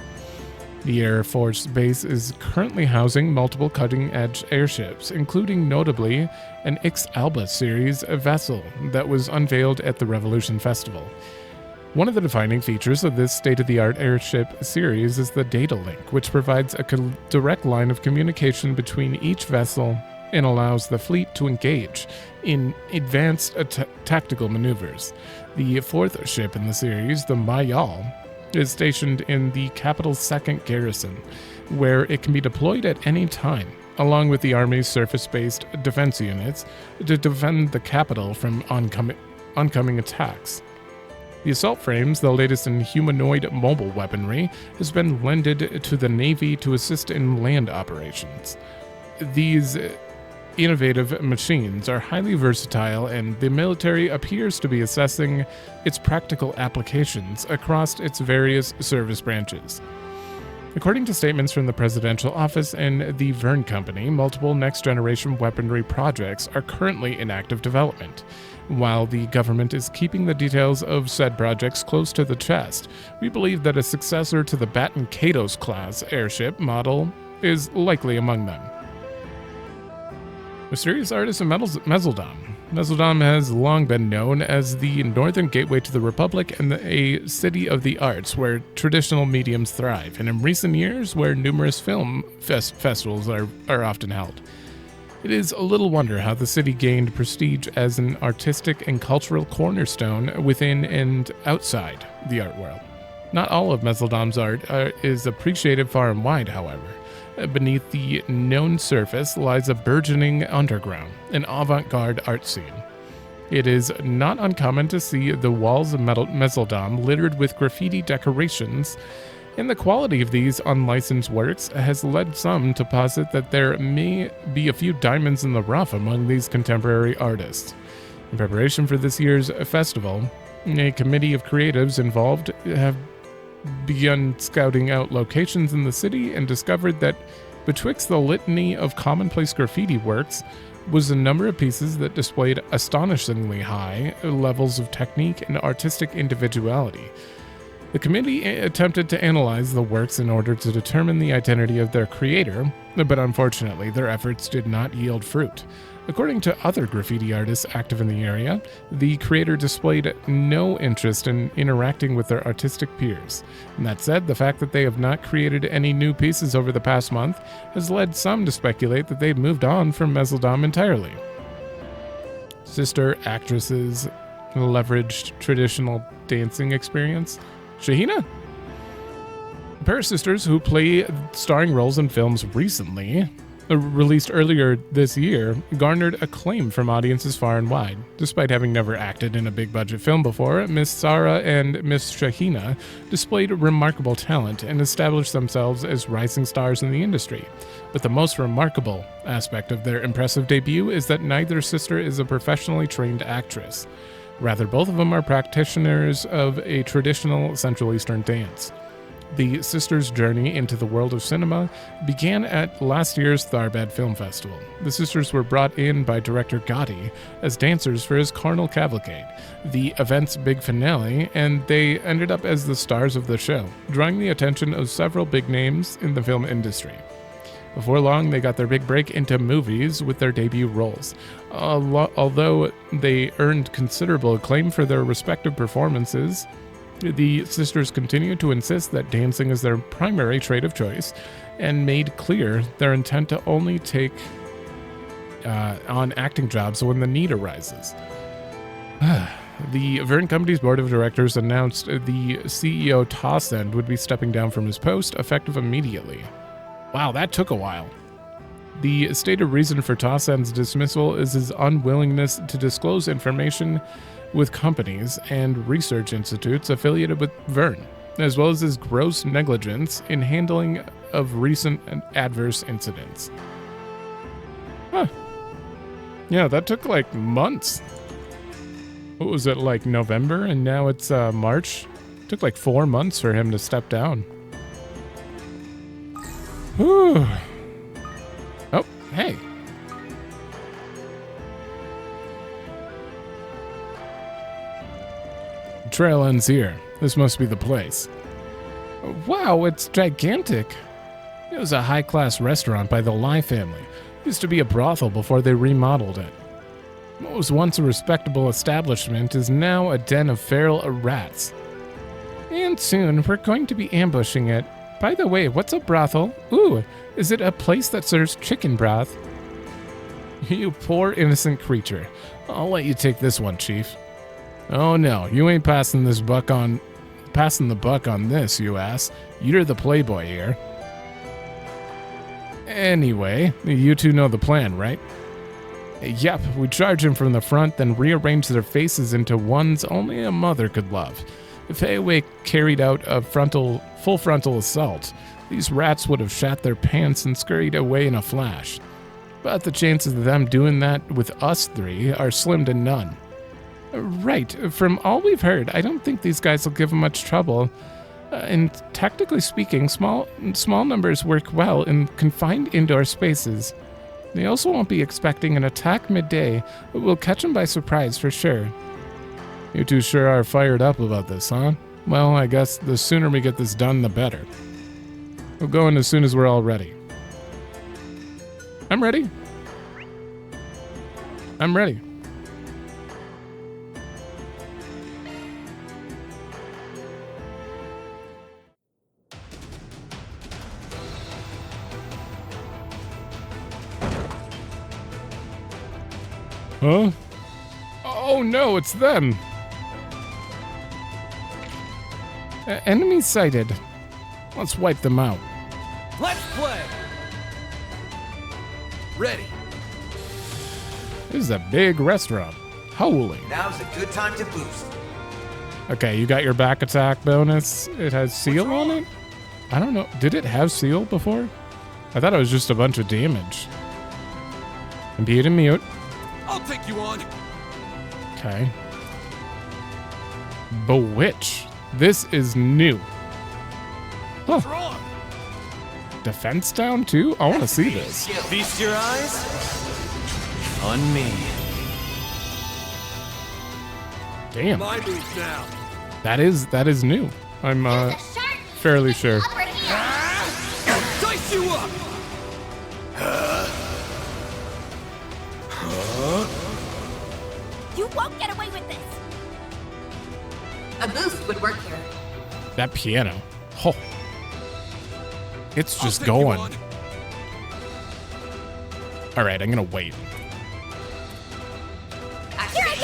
The Air Force Base is currently housing multiple cutting-edge airships, including notably an X-Alba series vessel that was unveiled at the Revolution Festival. One of the defining features of this state-of-the-art airship series is the data link, which provides a direct line of communication between each vessel and allows the fleet to engage in advanced tactical maneuvers. The fourth ship in the series, the Mayal, is stationed in the capital's second garrison, where it can be deployed at any time, along with the Army's surface-based defense units, to defend the capital from oncoming attacks. The assault frames, the latest in humanoid mobile weaponry, has been lended to the Navy to assist in land operations. These innovative machines are highly versatile, and the military appears to be assessing its practical applications across its various service branches. According to statements from the Presidential Office and the Verne Company, multiple next-generation weaponry projects are currently in active development. While the government is keeping the details of said projects close to the chest, we believe that a successor to the Baton Katos class airship model is likely among them. Mysterious artist of Meseldom. Meseldom has long been known as the northern gateway to the Republic and a city of the arts where traditional mediums thrive, and in recent years where numerous film festivals are often held. It is a little wonder how the city gained prestige as an artistic and cultural cornerstone within and outside the art world. Not all of Meseldom's art is appreciated far and wide, however. Beneath the known surface lies a burgeoning underground, an avant-garde art scene. It is not uncommon to see the walls of Meseldom littered with graffiti decorations, and the quality of these unlicensed works has led some to posit that there may be a few diamonds in the rough among these contemporary artists. In preparation for this year's festival, a committee of creatives involved have begun scouting out locations in the city and discovered that betwixt the litany of commonplace graffiti works was a number of pieces that displayed astonishingly high levels of technique and artistic individuality. The committee attempted to analyze the works in order to determine the identity of their creator, but unfortunately their efforts did not yield fruit. According to other graffiti artists active in the area, the creator displayed no interest in interacting with their artistic peers. And that said, the fact that they have not created any new pieces over the past month has led some to speculate that they've moved on from Meseldom entirely. Sister actresses leveraged traditional dancing experience. Shahina? A pair of sisters who play starring roles in films recently, released earlier this year, garnered acclaim from audiences far and wide. Despite having never acted in a big-budget film before, Miss Sarah and Miss Shahina displayed remarkable talent and established themselves as rising stars in the industry. But the most remarkable aspect of their impressive debut is that neither sister is a professionally trained actress. Rather, both of them are practitioners of a traditional Central Eastern dance. The sisters' journey into the world of cinema began at last year's Tharbad Film Festival. The sisters were brought in by director Gotti as dancers for his Carnal Cavalcade, the event's big finale, and they ended up as the stars of the show, drawing the attention of several big names in the film industry. Before long, they got their big break into movies with their debut roles. Although they earned considerable acclaim for their respective performances, the sisters continued to insist that dancing is their primary trade of choice and made clear their intent to only take on acting jobs when the need arises. The Verne Company's board of directors announced the CEO Tossend would be stepping down from his post effective immediately. Wow, that took a while. The stated reason for Tossend's dismissal is his unwillingness to disclose information with companies and research institutes affiliated with Verne, as well as his gross negligence in handling of recent adverse incidents. Huh. Yeah, that took like months. What was it, like November, and now it's March? It took like 4 months for him to step down. Whew. Oh, hey. The trail ends here. This must be the place. Wow, it's gigantic. It was a high-class restaurant by the Lai family. It used to be a brothel before they remodeled it. What was once a respectable establishment is now a den of feral rats. And soon we're going to be ambushing it. By the way, what's a brothel? Ooh, is it a place that serves chicken broth? You poor innocent creature. I'll let you take this one, Chief. Oh no, you ain't passing the buck on this, you ass. You're the playboy here. Anyway, you two know the plan, right? Yep, we charge them from the front, then rearrange their faces into ones only a mother could love. If Feiwei carried out a full frontal assault, these rats would have shat their pants and scurried away in a flash. but the chances of them doing that with us three are slim to none. Right, from all we've heard, I don't think these guys will give them much trouble. And technically speaking, small numbers work well in confined indoor spaces. They also won't be expecting an attack midday, but we'll catch them by surprise for sure. You two sure are fired up about this, huh? Well, I guess the sooner we get this done, the better. We'll go in as soon as we're all ready. I'm ready. I'm ready. Huh? Oh no, it's them! Enemy sighted. Let's wipe them out. Let's play! Ready. This is a big restaurant. Holy. Now's a good time to boost. Okay, you got your back attack bonus. It has seal on it? I don't know. Did it have seal before? I thought it was just a bunch of damage. Impede and mute. I'll take you on. Okay. Bewitch. This is new. Huh. Draw. Defense down too? I want to see this. Feast your eyes on me. Damn. My move now. That is new. I'm fairly sure. Dice you up. You won't get away with this! A boost would work here. That piano. Oh. It's just I'll take you going. on. All right, I'm going to wait. Here I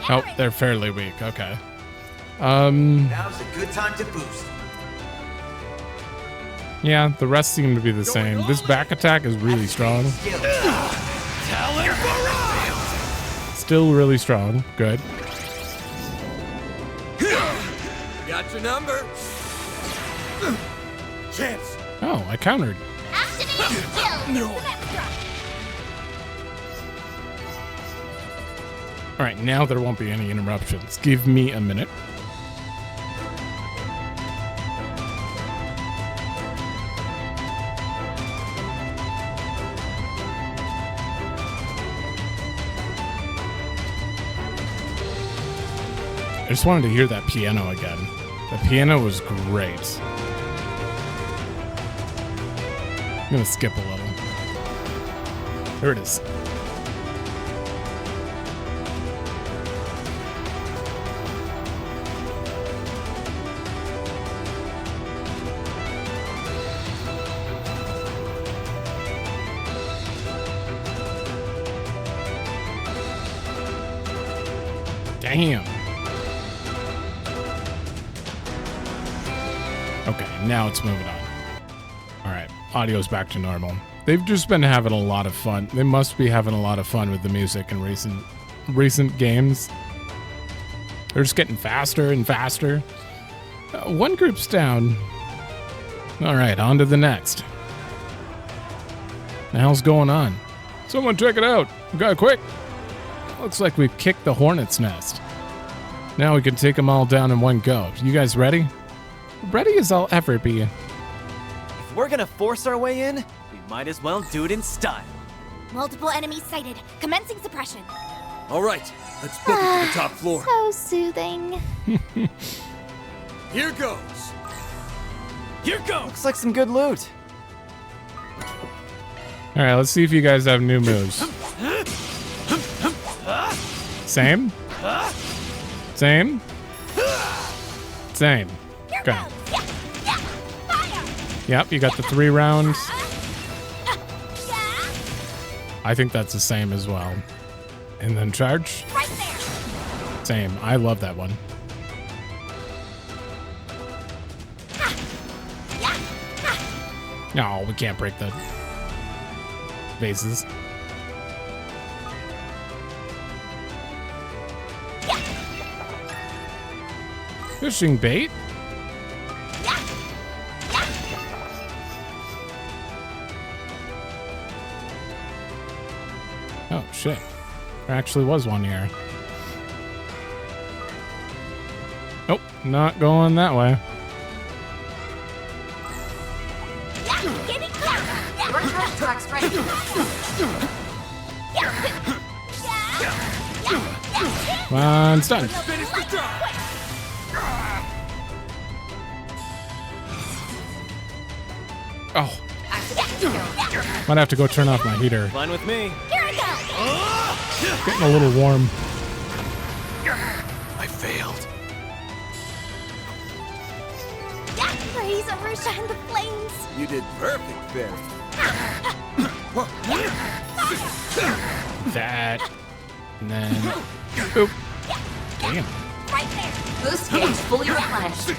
Oh, they're fairly weak. Okay. Now's a good time to boost. Yeah, the rest seem to be the same. This back attack is really strong. Still really strong. Good. Got your number. Chance. Oh, I countered. No. All right, now there won't be any interruptions. Give me a minute. I just wanted to hear that piano again. The piano was great. I'm gonna skip a little. There it is. Damn. Okay, now it's moving on. All right, audio's back to normal. They've just been having a lot of fun. They must be having a lot of fun with the music in recent games. They're just getting faster and faster. One group's down. All right, on to the next. The hell's going on? Someone check it out. Go quick. Looks like we've kicked the hornet's nest. Now we can take them all down in one go. You guys ready? Ready as I'll ever be. If we're gonna force our way in, we might as well do it in style. Multiple enemies sighted. Commencing suppression. All right, let's book it to the top floor. So soothing. Here goes. Here goes! Looks like some good loot. All right, let's see if you guys have new moves. Same? Same? Same. Okay. Yep, you got the 3 rounds. I think that's the same as well. And then charge. Right there. Same. I love that one. No, we can't break the bases. Fishing bait? Oh, shit. There actually was one here. Nope, not going that way. Your charge attack's ready. Come on, stun. Oh. Might have to go turn off my heater. Fine with me. Here I go. Getting a little warm. I failed. Raise or shine the flames. You did perfect, Fairy. That. And then. Oop. Damn. Right there. Boost gauge fully replenished.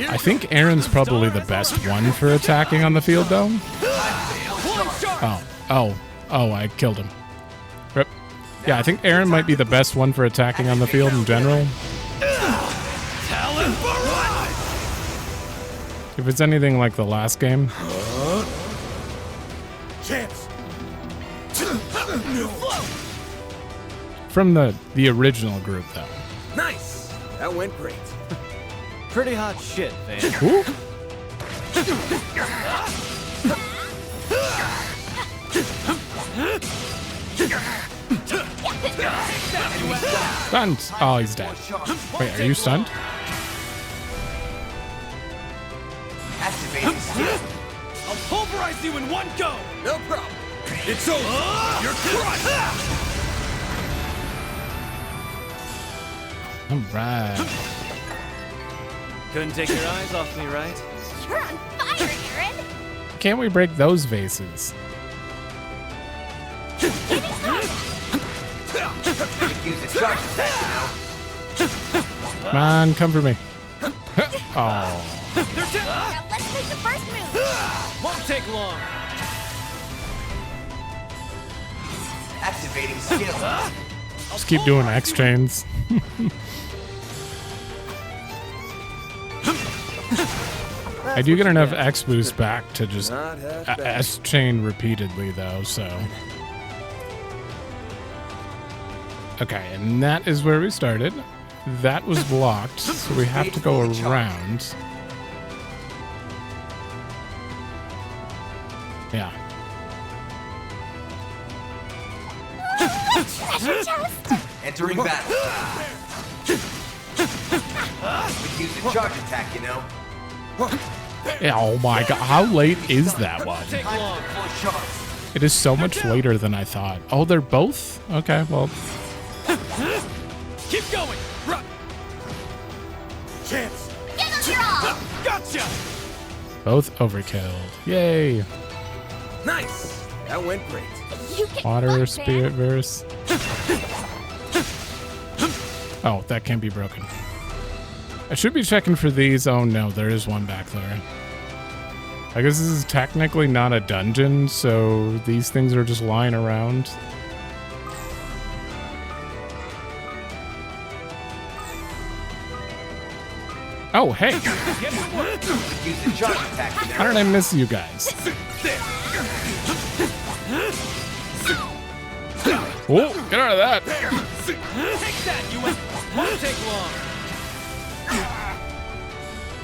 I think Aaron's probably the best one for attacking on the field, though. Oh, I killed him. Rip. Yeah, I think Aaron might be the best one for attacking on the field in general. If it's anything like the last game. Chance. From the original group, though. Nice. That went great. Pretty hot shit, Van. Ooh. Stunned. Oh, he's dead. Wait, are you stunned? Activating skill. I'll pulverize you in one go. No problem. It's over. You're crushed. All right. Couldn't take your eyes off me, right? You're on fire, Aaron. Can't we break those vases? Use the charge attack, you know. Come on, come for me. Oh. Now let's make the first move. Won't take long. Activating skill. Just keep doing X chains. I do get enough X boost back to just Not half bad. S chain repeatedly, though, so. Okay, and that is where we started. That was blocked, so we have to go around. Yeah. Treasure chest. Entering battle. We use the charge attack, you know. Yeah, oh my god, how late is that one? Take long. Full charge. It is so much later than I thought. Oh, they're both? Okay, well. Keep going. Run. Chance. Give us your all. Gotcha. Both overkilled. Yay. Nice. That went great. You get Water, fucked, spirit man. verse. Oh, that can't be broken. I should be checking for these. Oh no, there is one back there. I guess this is technically not a dungeon, so these things are just lying around. Oh, hey. Use the charge attack, you know. How did I miss you guys? Oh, get out of that. Take that, you won't take long.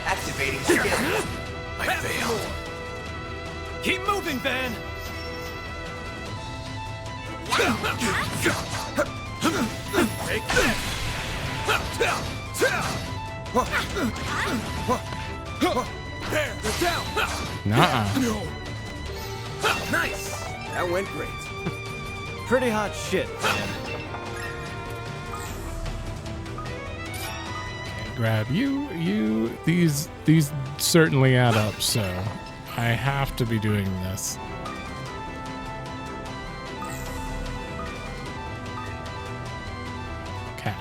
Activating skill. I failed. Keep moving, Van. Take this. There. They're down. Nuh-uh. Nice. That went great. Pretty hot shit, Van. Grab you. These certainly add up, so I have to be doing this. Okay.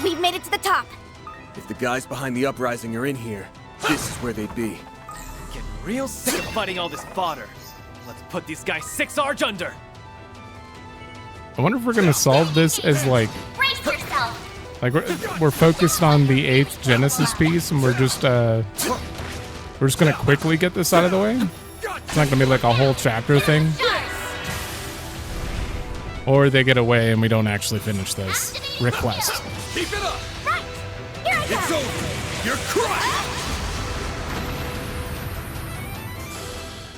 We've made it to the top. If the guys behind the uprising are in here, this is where they'd be. Getting real sick of fighting all this fodder. Let's put these guys 6 Arch under. I wonder if we're gonna solve this as like Brace yourself. we're focused on the 8th Genesis piece, and we're just gonna quickly get this out of the way. It's not gonna be like a whole chapter thing. Or they get away and we don't actually finish this request. Keep it up! Right! Here I It's go! over! You're crushed!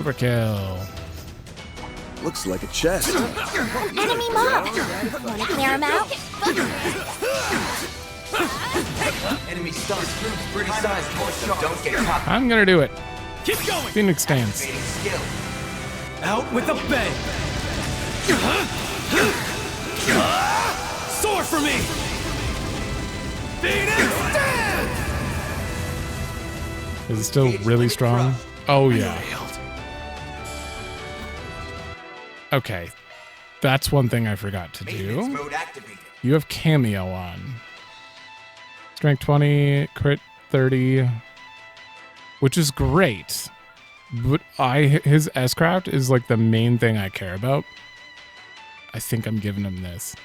Overkill. Looks like a chest. Enemy mob! Wanna clear him out? Enemy stunned. Pretty sized torso. Don't get caught. I'm gonna do it. Keep going! Phoenix stance. Activating skill. Out with a bang! Soar for me! Phoenix stand! Is it still really strong? Oh yeah. Okay. That's one thing I forgot to Maintenance do. mode activated. You have cameo on. Strength 20, crit 30, which is great. But his S-craft is like the main thing I care about. I think I'm giving him this.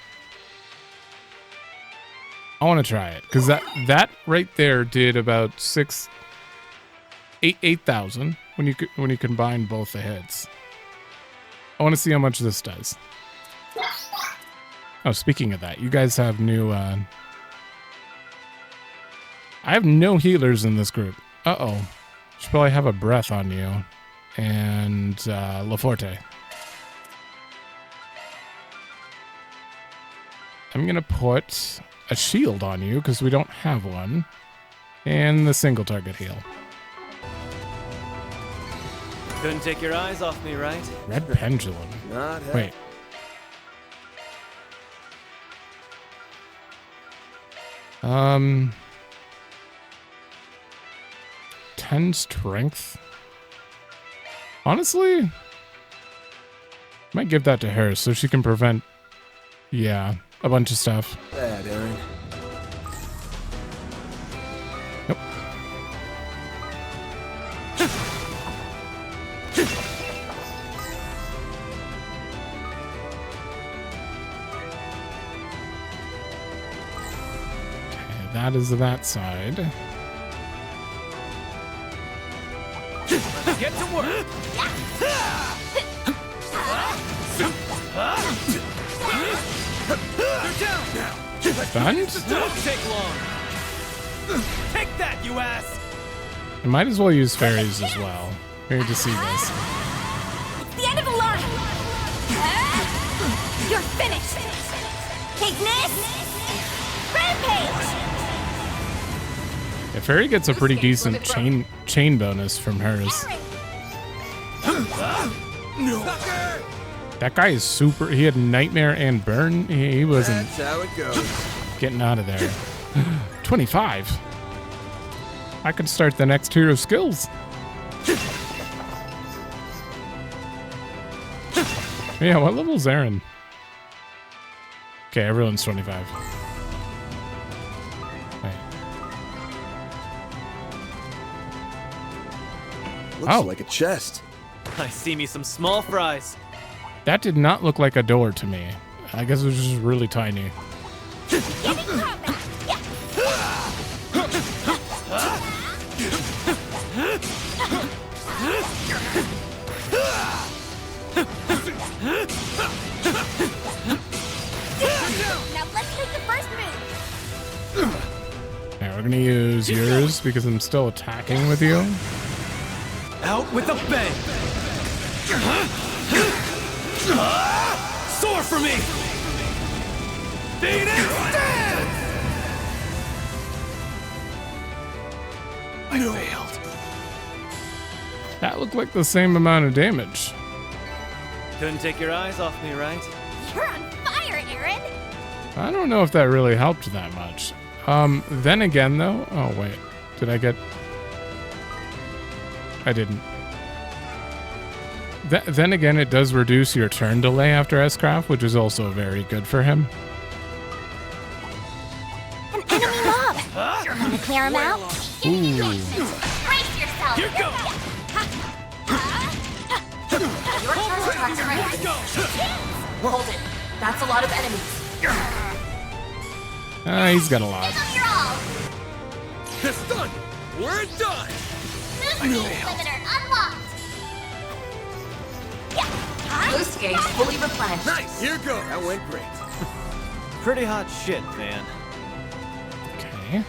I want to try it because that right there did about 8,000 when you combine both the hits. I want to see how much this does. Oh, speaking of that, you guys have new. I have no healers in this group. Uh-oh. Should probably have a breath on you. And LaForte. I'm going to put a shield on you because we don't have one. And the single target heal. Couldn't take your eyes off me, right? Red pendulum. Not Wait. Um, 10 strength. Honestly, might give that to her so she can prevent, yeah, a bunch of stuff. bad, Aaron. Nope. Okay, that is that side. Get to work! They're down now! Stunned? Don't take long! Take that, you ass! I might as well use fairies as well. Here to see this. It's the end of the line! You're finished! Take this! Rampage! Yeah, fairy gets a pretty decent chain bonus from hers. That guy is super. He had nightmare and burn. He wasn't That's how it goes. getting out of there. 25. I could start the next tier of skills. Yeah, what level's Aaron? Okay, everyone's 25. Wait. Looks Oh. like a chest. I see me some small fries. That did not look like a door to me. I guess it was just really tiny. Now let's make the first move! Alright, we're gonna use yours because I'm still attacking with you. Out with a bang! Soar for me! Phoenix stand! I failed. That looked like the same amount of damage. Couldn't take your eyes off me, right? You're on fire, Aaron! I don't know if that really helped that much. Then again though, oh wait, did I get? I didn't. Then again, it does reduce your turn delay after S-Craft, which is also very good for him. An enemy mob! Wanna clear him out? Ooh. Brace yourself! Here go! Your turret tracks ready. Hold it. That's a lot of enemies. He's got a lot. You're all! It's done! We're done! Movement limiter unlocked! Boost gauge fully replenished. Nice! Here goes! That went great. Pretty hot shit, man. Okay.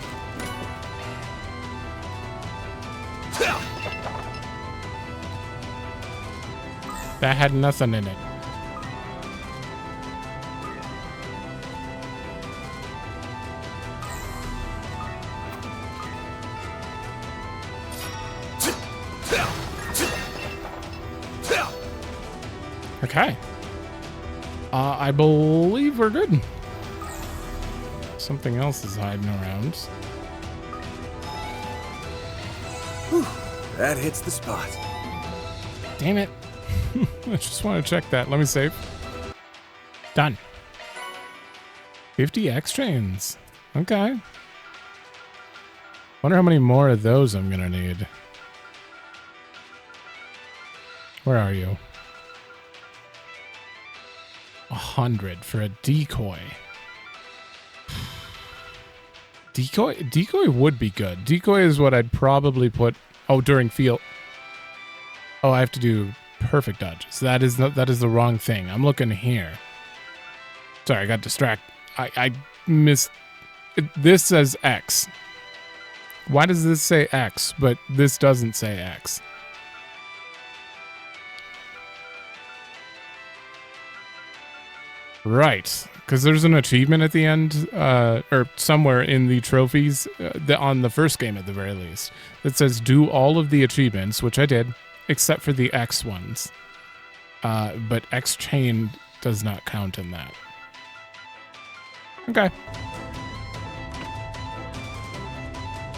That had nothing in it. Okay. I believe we're good. Something else is hiding around. Whew, that hits the spot. Damn it. I just want to check that. Let me save. Done. 50 X-Trains. Okay. Wonder how many more of those I'm gonna need. Where are you? 100 for a decoy. Decoy would be good. Decoy is what I'd probably put. Oh, during field. Oh, I have to do perfect dodges. That is the wrong thing. I'm looking here. Sorry, I got distracted. I missed. This says X. Why does this say X, but this doesn't say X? Right, because there's an achievement at the end, or somewhere in the trophies, on the first game at the very least, that says do all of the achievements, which I did, except for the X ones. But X chain does not count in that. Okay.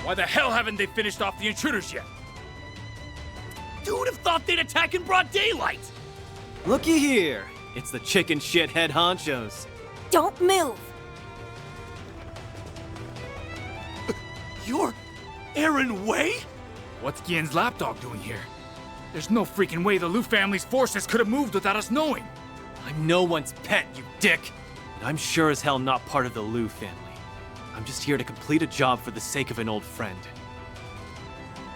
Why the hell haven't they finished off the intruders yet? Who would have thought they'd attack in broad daylight? Looky here. It's the chicken shit head honchos. Don't move! You're Aaron Way? What's Gien's lapdog doing here? There's no freaking way the Liu family's forces could have moved without us knowing. I'm no one's pet, you dick. And I'm sure as hell not part of the Liu family. I'm just here to complete a job for the sake of an old friend.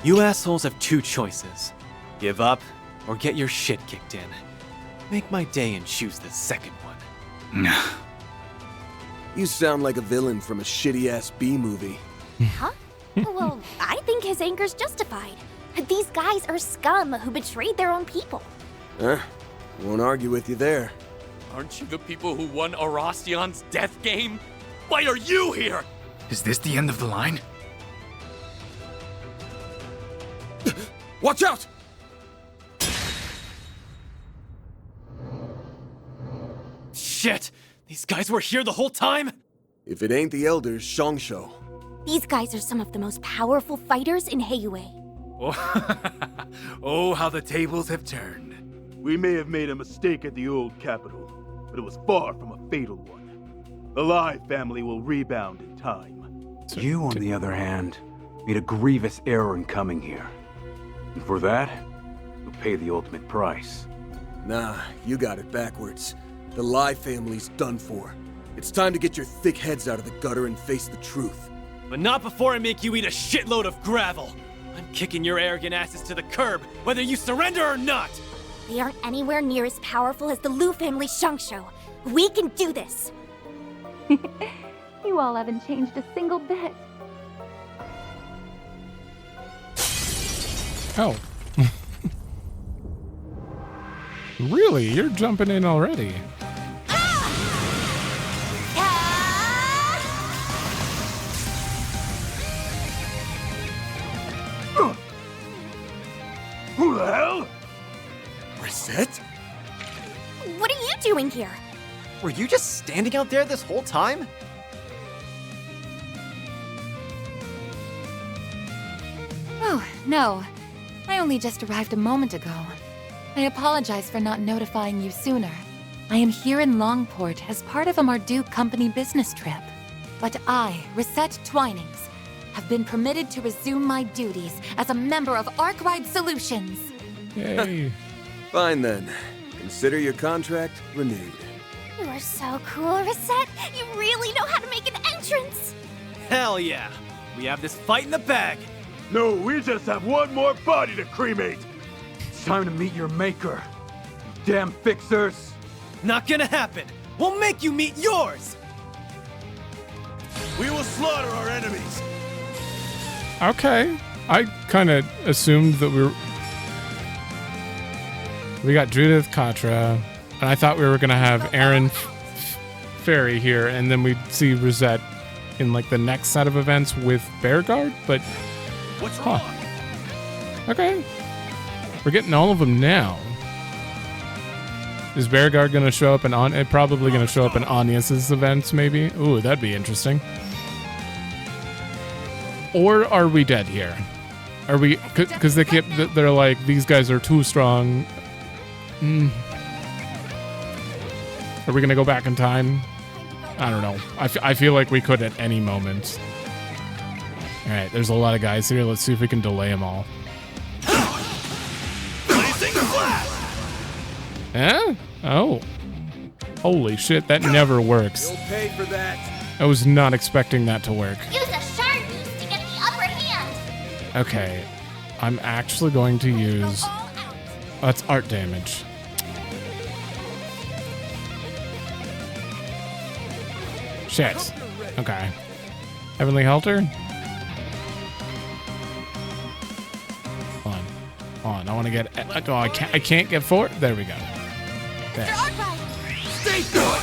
You assholes have two choices. Give up, or get your shit kicked in. Make my day and choose the second one. You sound like a villain from a shitty-ass B-movie. Huh? Well, I think his anger's justified. These guys are scum who betrayed their own people. Won't argue with you there. Aren't you the people who won Arastian's death game? Why are you here? Is this the end of the line? Watch out! Shit! These guys were here the whole time? If it ain't the elders, Shongsho. These guys are some of the most powerful fighters in Heiyue. Oh, how the tables have turned. We may have made a mistake at the old capital, but it was far from a fatal one. The Lai family will rebound in time. You, on the other hand, made a grievous error in coming here. And for that, you'll pay the ultimate price. Nah, you got it backwards. The Lai family's done for. It's time to get your thick heads out of the gutter and face the truth. But not before I make you eat a shitload of gravel. I'm kicking your arrogant asses to the curb, whether you surrender or not! They aren't anywhere near as powerful as the Liu family Shongsho. We can do this! You all haven't changed a single bit. Oh. Really? You're jumping in already? Who the hell? Reset? What are you doing here? Were you just standing out there this whole time? Oh, no. I only just arrived a moment ago. I apologize for not notifying you sooner. I am here in Langport as part of a Marduk company business trip. But I, Reset Twinings, have been permitted to resume my duties as a member of Arkride Solutions. Yay. Fine then. Consider your contract renewed. You are so cool, Reset. You really know how to make an entrance. Hell yeah! We have this fight in the bag! No, we just have one more body to cremate! It's time to meet your maker. damn fixers! Not gonna happen! We'll make you meet yours! We will slaughter our enemies! Okay. I kind of assumed that we got Judith Katra, and I thought we were going to have Aaron Ferry here, and then we'd see Rosette in like the next set of events with Bearguard, but... What's wrong? Okay. We're getting all of them now. Is Bearguard going to show up in probably going to show up in Anya's events, maybe? Ooh, that'd be interesting. Or are we dead here? Are we... Because they're like, these guys are too strong. Are we going to go back in time? I don't know. I feel like we could at any moment. All right, there's a lot of guys here. Let's see if we can delay them all. Eh? Oh. Holy shit, that never works. You'll pay for that. I was not expecting that to work. Use a shard boost to get the upper hand. Okay. I'm actually going to use... That's art damage. Shit. Okay. Heavenly Halter? Hold on. I want to get... Oh, I can't get forward. There we go. There. Stay good.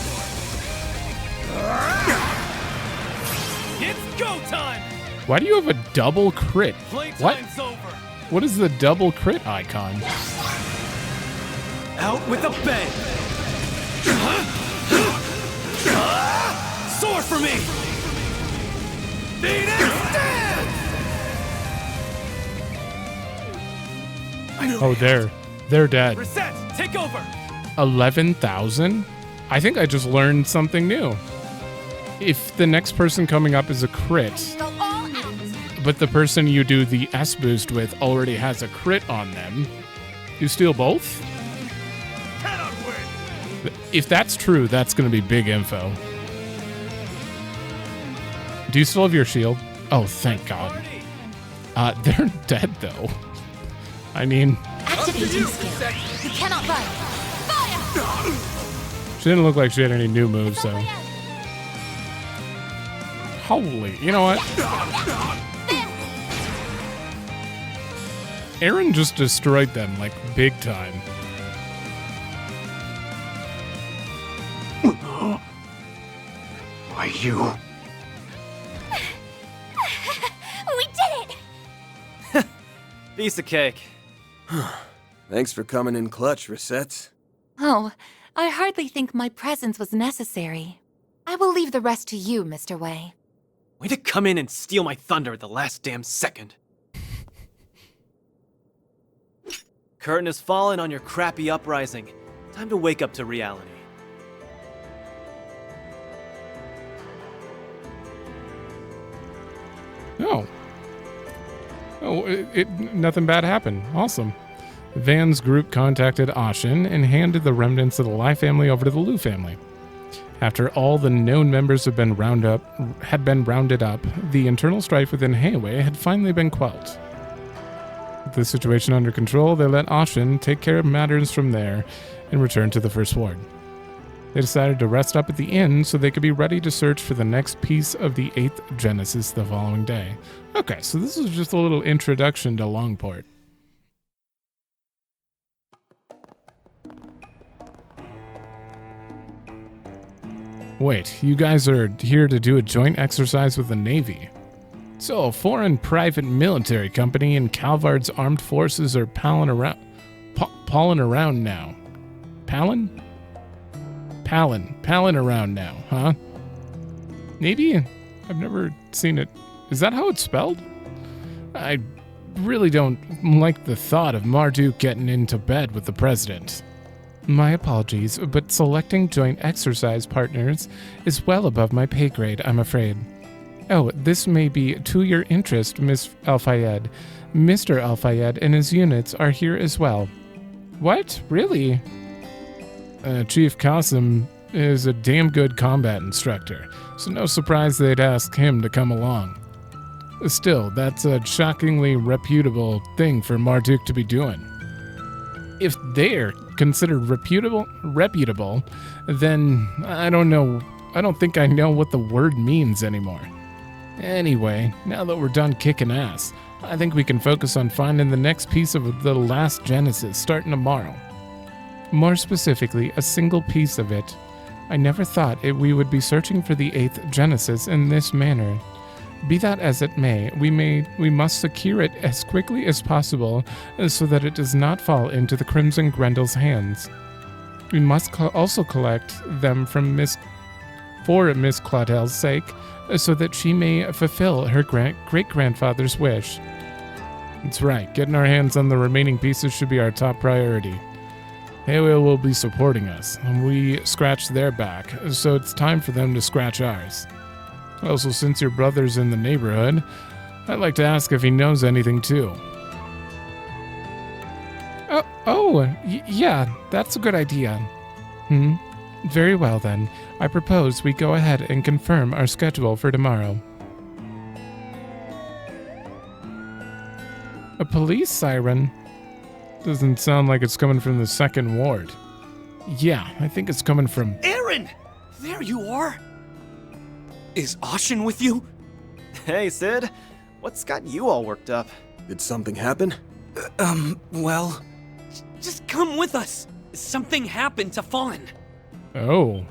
It's go time. Why do you have a double crit? What? Over. What is the double crit icon? Out with a bang. Sword for me. Phoenix dance. Oh, they're dead. Reset. Take over. 11,000? I think I just learned something new. If the next person coming up is a crit, but the person you do the S boost with already has a crit on them, you steal both? If that's true, that's going to be big info. Do you still have your shield? Oh, thank God. They're dead, though. I mean... Activating skill. You cannot run. Fire! She didn't look like she had any new moves, so... Holy... You know what? Aaron just destroyed them, like, big time. Why, you... We did it! Piece of cake. Thanks for coming in clutch, Reset. Oh, I hardly think my presence was necessary. I will leave the rest to you, Mr. Wei. Way to come in and steal my thunder at the last damn second. Curtain has fallen on your crappy uprising. Time to wake up to reality. Oh. Nothing bad happened. Awesome. Van's group contacted Ashin and handed the remnants of the Lai family over to the Lu family. After all the known members had been rounded up, the internal strife within Heiwei had finally been quelled. With the situation under control, they let Ashin take care of matters from there and return to the First Ward. They decided to rest up at the inn so they could be ready to search for the next piece of the 8th Genesis the following day. Okay, so this is just a little introduction to Langport. Wait, you guys are here to do a joint exercise with the Navy. So a foreign private military company and Calvard's armed forces are palling around now. Palling around now, huh? Navy? I've never seen it. Is that how it's spelled? I really don't like the thought of Marduk getting into bed with the president. My apologies, but selecting joint exercise partners is well above my pay grade, I'm afraid. Oh, this may be to your interest, Miss Al-Fayed. Mr. Al-Fayed and his units are here as well. What? Really? Chief Qasim is a damn good combat instructor, so no surprise they'd ask him to come along. Still, that's a shockingly reputable thing for Marduk to be doing. if they're considered reputable, then I don't know. I don't think I know what the word means anymore. Anyway, now that we're done kicking ass, I think we can focus on finding the next piece of the last Genesis starting tomorrow. More specifically, a single piece of it. I never thought we would be searching for the 8th Genesis in this manner. Be that as it may, we must secure it as quickly as possible so that it does not fall into the Crimson Grendel's hands. We must also collect them for Miss Claudel's sake, so that she may fulfill her great-grandfather's wish. That's right, getting our hands on the remaining pieces should be our top priority. Halo will be supporting us, and we scratched their back, so it's time for them to scratch ours. Also, since your brother's in the neighborhood, I'd like to ask if he knows anything too. Yeah, that's a good idea. Very well then. I propose we go ahead and confirm our schedule for tomorrow. A police siren? Doesn't sound like it's coming from the 2nd Ward. Yeah, I think it's coming from... Aaron! There you are! Is Ashen with you? Hey, Sid. What's got you all worked up? Did something happen? Well... Just come with us! Something happened to Fawn. Oh.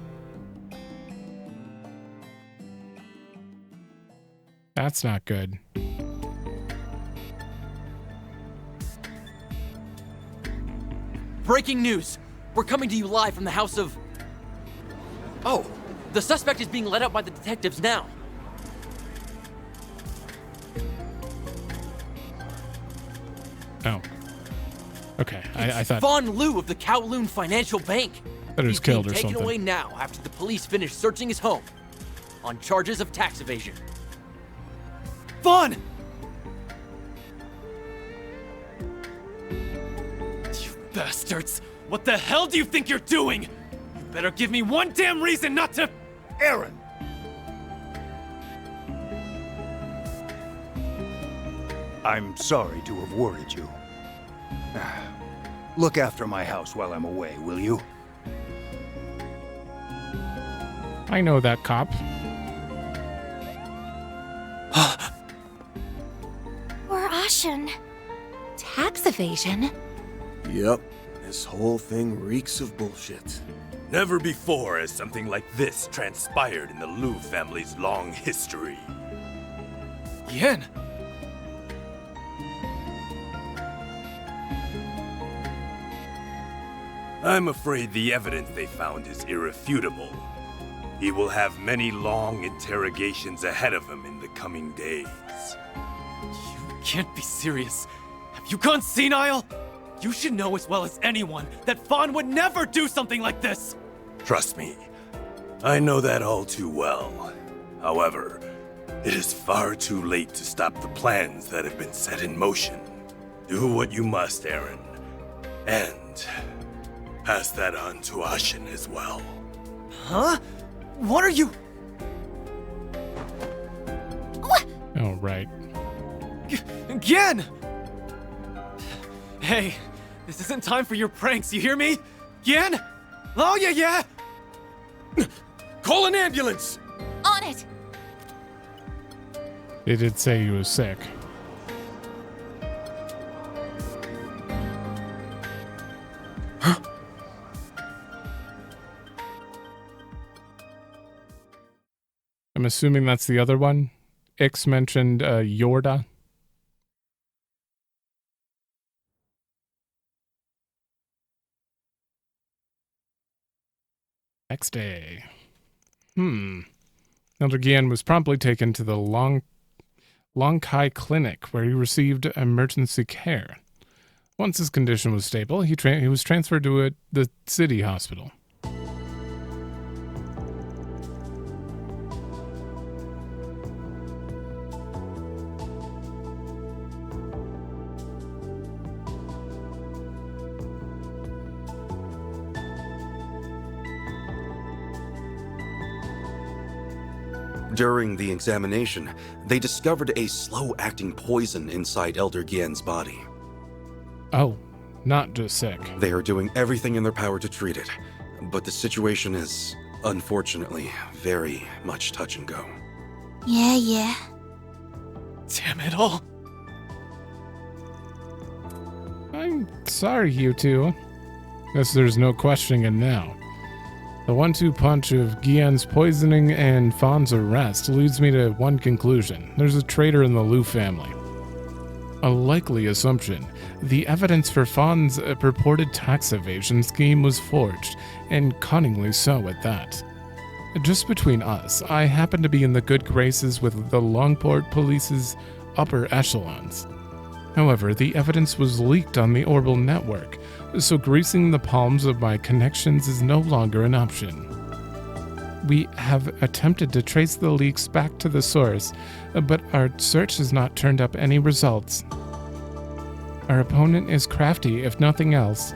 That's not good. Breaking news! We're coming to you live from the house of... Oh, the suspect is being led out by the detectives now. Oh. Okay, I thought... Von Liu of the Kowloon Financial Bank. That he was killed or something. He's being taken away now after the police finish searching his home on charges of tax evasion. Vaughn! You bastards! What the hell do you think you're doing? You better give me one damn reason not to... Aaron! I'm sorry to have worried you. Look after my house while I'm away, will you? I know that cop. Or Ashen. Tax evasion? Yep. This whole thing reeks of bullshit. Never before has something like this transpired in the Liu family's long history. Yen! I'm afraid the evidence they found is irrefutable. He will have many long interrogations ahead of him in the coming days. You can't be serious. Have you gone senile? You should know as well as anyone that Fawn would never do something like this! Trust me, I know that all too well. However, it is far too late to stop the plans that have been set in motion. Do what you must, Aaron. And pass that on to Ashen as well. Huh? What are you... What? Oh, right. Again! Hey, this isn't time for your pranks, you hear me? Gian? Oh, yeah! Call an ambulance! On it! They did say he was sick. I'm assuming that's the other one. Ix mentioned Yorda. Next day. Elder Gian was promptly taken to the Longkai Clinic, where he received emergency care. Once his condition was stable, he was transferred to the city hospital. During the examination, they discovered a slow-acting poison inside Elder Gien's body. Oh, not just sick. They are doing everything in their power to treat it, but the situation is, unfortunately, very much touch and go. Yeah. Damn it all. I'm sorry, you two. Guess there's no questioning it now. The 1-2 punch of Guillen's poisoning and Fawn's arrest leads me to one conclusion. There's a traitor in the Liu family. A likely assumption. The evidence for Fawn's purported tax evasion scheme was forged, and cunningly so at that. Just between us, I happen to be in the good graces with the Langport police's upper echelons. However, the evidence was leaked on the Orbital network, so greasing the palms of my connections is no longer an option. We have attempted to trace the leaks back to the source, but our search has not turned up any results. Our opponent is crafty, if nothing else.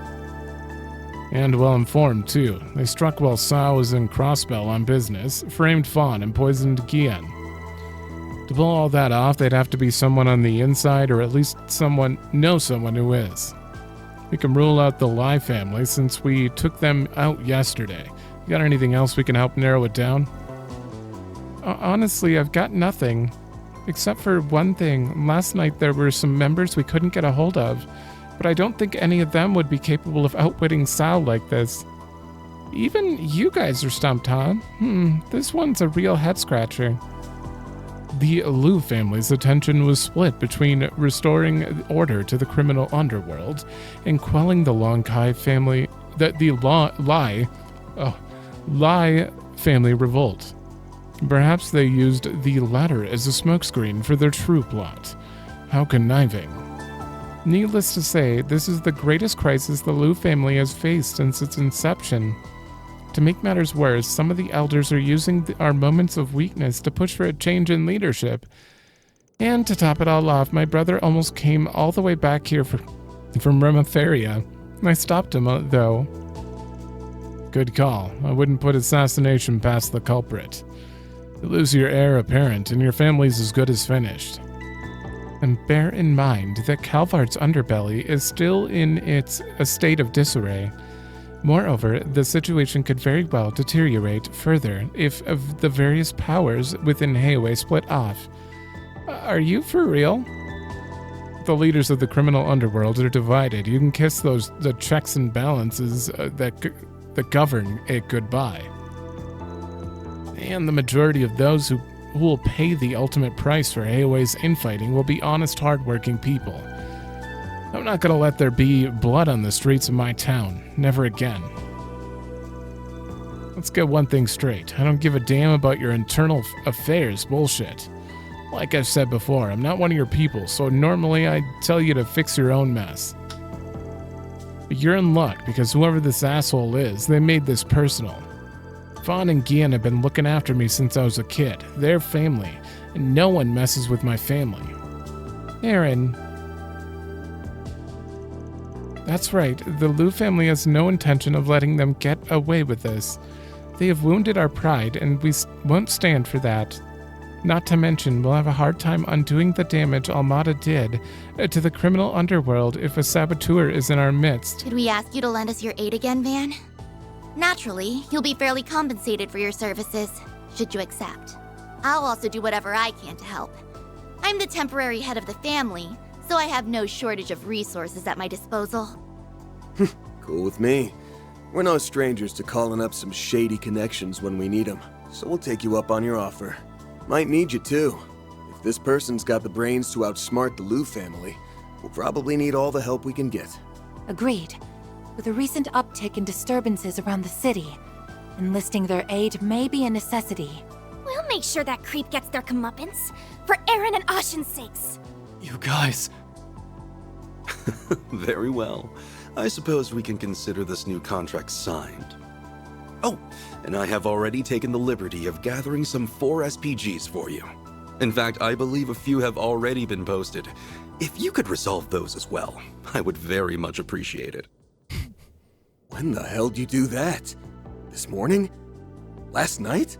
And well-informed, too. They struck while Sao was in Crossbell on business, framed Fawn, and poisoned Guillen. To pull all that off, they'd have to be someone on the inside, or at least someone who is. We can rule out the Lai family since we took them out yesterday. You got anything else we can help narrow it down? Honestly, I've got nothing. Except for one thing. Last night there were some members we couldn't get a hold of, but I don't think any of them would be capable of outwitting Sal like this. Even you guys are stumped, huh? This one's a real head-scratcher. The Liu family's attention was split between restoring order to the criminal underworld and quelling the Lai family revolt. Perhaps they used the latter as a smokescreen for their true plot. How conniving. Needless to say, this is the greatest crisis the Liu family has faced since its inception. To make matters worse, some of the elders are using our moments of weakness to push for a change in leadership. And to top it all off, my brother almost came all the way back here from Rematharia. I stopped him, though. Good call. I wouldn't put assassination past the culprit. You lose your heir apparent, and your family's as good as finished. And bear in mind that Calvard's underbelly is still in a state of disarray. Moreover, the situation could very well deteriorate further if of the various powers within Heiwei split off. Are you for real? The leaders of the criminal underworld are divided. You can kiss the checks and balances that govern it goodbye. And the majority of those who will pay the ultimate price for Heiwei's infighting will be honest, hardworking people. I'm not gonna let there be blood on the streets of my town. Never again. Let's get one thing straight. I don't give a damn about your internal affairs bullshit. Like I've said before, I'm not one of your people, so normally I'd tell you to fix your own mess. But you're in luck, because whoever this asshole is, they made this personal. Fawn and Guillen have been looking after me since I was a kid. They're family, and no one messes with my family. Aaron. That's right, the Liu family has no intention of letting them get away with this. They have wounded our pride, and we won't stand for that. Not to mention, we'll have a hard time undoing the damage Almata did to the criminal underworld if a saboteur is in our midst. Could we ask you to lend us your aid again, Van? Naturally, you'll be fairly compensated for your services, should you accept. I'll also do whatever I can to help. I'm the temporary head of the family, so I have no shortage of resources at my disposal. Cool with me. We're no strangers to calling up some shady connections when we need them, so we'll take you up on your offer. Might need you too. If this person's got the brains to outsmart the Liu family, we'll probably need all the help we can get. Agreed. With a recent uptick in disturbances around the city, enlisting their aid may be a necessity. We'll make sure that creep gets their comeuppance, for Aaron and Ashen's sakes. You guys. Very well. I suppose we can consider this new contract signed. Oh, and I have already taken the liberty of gathering some 4 SPGs for you. In fact, I believe a few have already been posted. If you could resolve those as well, I would very much appreciate it. When the hell did you do that? This morning? Last night?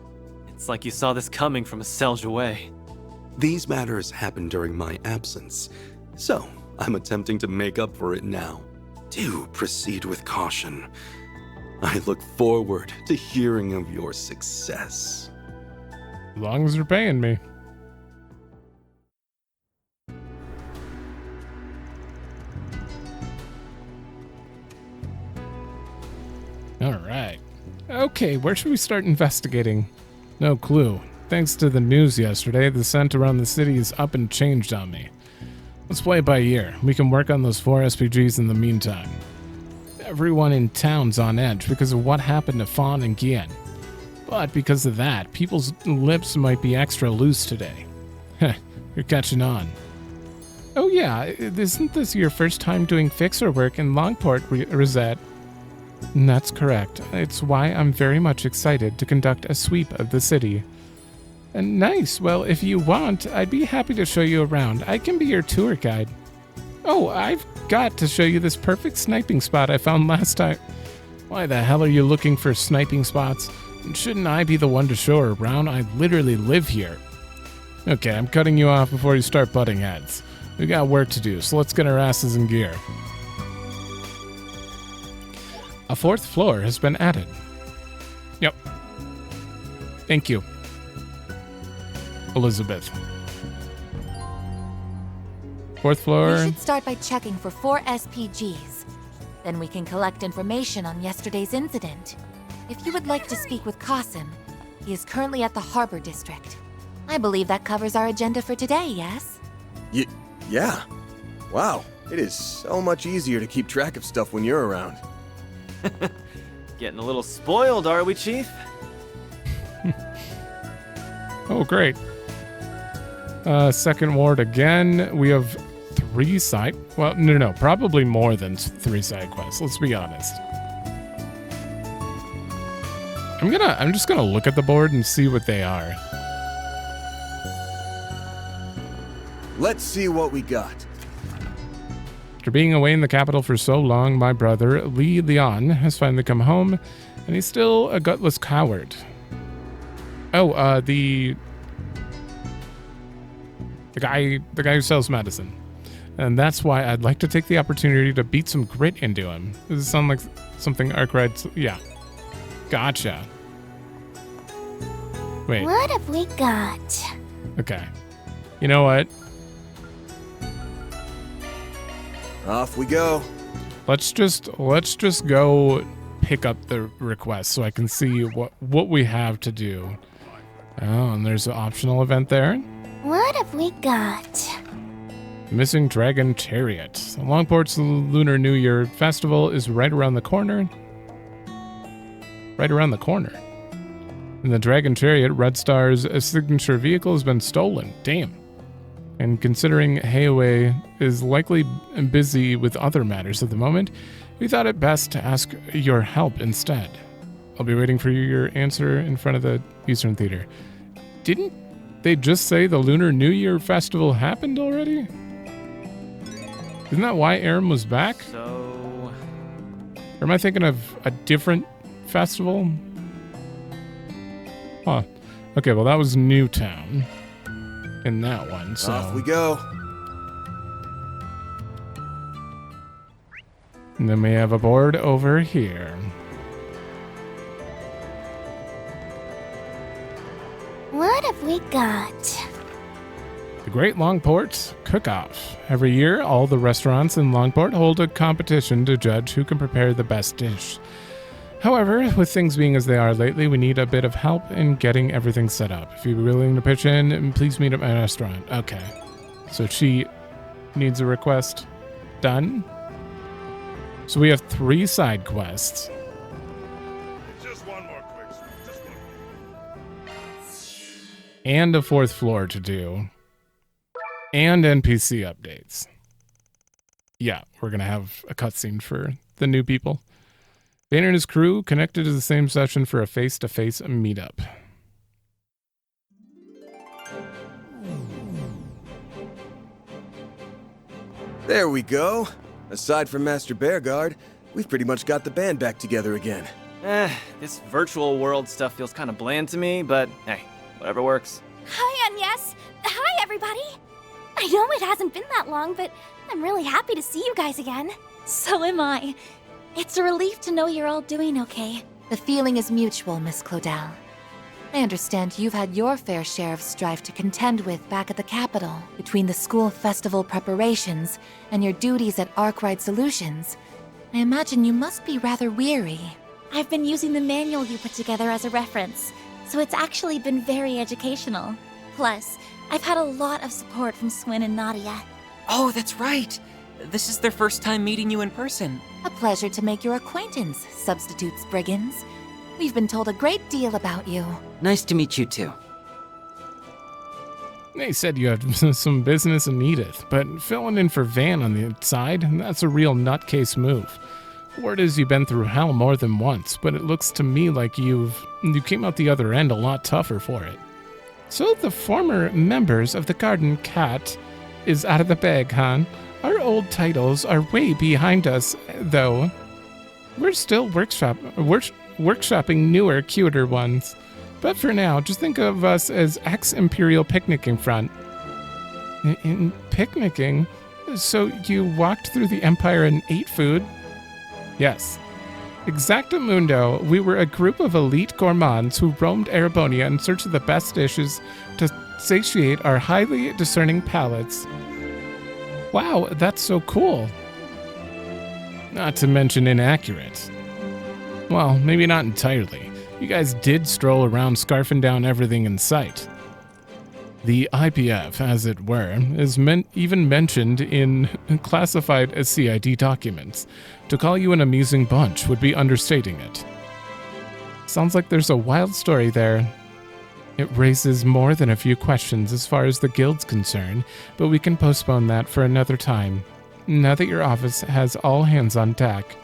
It's like you saw this coming from a Selge away. These matters happened during my absence, so I'm attempting to make up for it now. do proceed with caution. I look forward to hearing of your success. As long as you're paying me. All right. Okay, where should we start investigating? No clue. Thanks to the news yesterday, the scent around the city is up and changed on me. Let's play it by ear. We can work on those 4 SPGs in the meantime. Everyone in town's on edge because of what happened to Fawn and Gian. But because of that, people's lips might be extra loose today. Heh, you're catching on. Oh yeah, isn't this your first time doing fixer work in Langport, Rosette? That's correct. It's why I'm very much excited to conduct a sweep of the city. Nice. Well, if you want, I'd be happy to show you around. I can be your tour guide. Oh, I've got to show you this perfect sniping spot I found last time. Why the hell are you looking for sniping spots? Shouldn't I be the one to show her around? I literally live here. Okay, I'm cutting you off before you start butting heads. We got work to do, so let's get our asses in gear. A 4th floor has been added. Yep. Thank you, Elizabeth. 4th floor. We should start by checking for 4 SPGs. Then we can collect information on yesterday's incident. If you would like to speak with Qasim, he is currently at the Harbor District. I believe that covers our agenda for today, yes? Yeah. Wow, it is so much easier to keep track of stuff when you're around. Getting a little spoiled, are we, Chief? Oh, great. 2nd ward again. We have 3 side... Well, no, probably more than 3 side quests. Let's be honest. I'm just gonna look at the board and see what they are. Let's see what we got. After being away in the capital for so long, my brother, Li Lian, has finally come home, and he's still a gutless coward. Oh, the guy who sells medicine. And that's why I'd like to take the opportunity to beat some grit into him. Does it sound like something Arkride... Yeah. Gotcha. Wait. What have we got? Okay. You know what? Off we go. Let's just go pick up the request so I can see what we have to do. Oh, and there's an optional event there. What have we got? Missing Dragon Chariot. Longport's Lunar New Year festival is right around the corner. Right around the corner. In the Dragon Chariot, Red Star's signature vehicle has been stolen. Damn. And considering Heiwei is likely busy with other matters at the moment, we thought it best to ask your help instead. I'll be waiting for your answer in front of the Eastern Theater. Didn't they just say the Lunar New Year festival happened already? Isn't that why Aram was back? So... Or am I thinking of a different festival? Huh. Okay, well that was Newtown. In that one, so... Off we go. And then we have a board over here. What have we got? The Great Langport Cook-Off. Every year, all the restaurants in Langport hold a competition to judge who can prepare the best dish. However, with things being as they are lately, we need a bit of help in getting everything set up. If you're willing to pitch in, please meet at my restaurant. Okay. So she needs a request done. So we have 3 side quests. Just one more quick. Just one. And a 4th floor to do. And NPC updates. Yeah, we're going to have a cutscene for the new people. Banner and his crew connected to the same session for a face-to-face meetup. There we go. Aside from Master Bearguard, we've pretty much got the band back together again. This virtual world stuff feels kind of bland to me, but hey, whatever works. Hi, Agnes. Hi, everybody. I know it hasn't been that long, but I'm really happy to see you guys again. So am I. It's a relief to know you're all doing okay. The feeling is mutual, Miss Claudel. I understand you've had your fair share of strife to contend with back at the capital, between the school festival preparations and your duties at Arkride Solutions. I imagine you must be rather weary. I've been using the manual you put together as a reference, so it's actually been very educational. Plus, I've had a lot of support from Swin and Nadia. Oh, that's right. This is their first time meeting you in person. A pleasure to make your acquaintance, substitute Spriggans. We've been told a great deal about you. Nice to meet you too. They said you have some business in Edith, but filling in for Van on the side, that's a real nutcase move. Word is you've been through hell more than once, but it looks to me like you came out the other end a lot tougher for it. So the former members of the Garden Cat is out of the bag, huh? Our old titles are way behind us, though. We're still workshopping newer, cuter ones. But for now, just think of us as ex-Imperial picnicking front. In picnicking? So you walked through the Empire and ate food? Yes. Exactamundo, we were a group of elite gourmands who roamed Erebonia in search of the best dishes to satiate our highly discerning palates. Wow, that's so cool. Not to mention inaccurate. Well, maybe not entirely. You guys did stroll around scarfing down everything in sight. The IPF, as it were, is even mentioned in classified as CID documents. To call you an amusing bunch would be understating it. Sounds like there's a wild story there. It raises more than a few questions as far as the guild's concerned, but we can postpone that for another time. Now that your office has all hands on deck,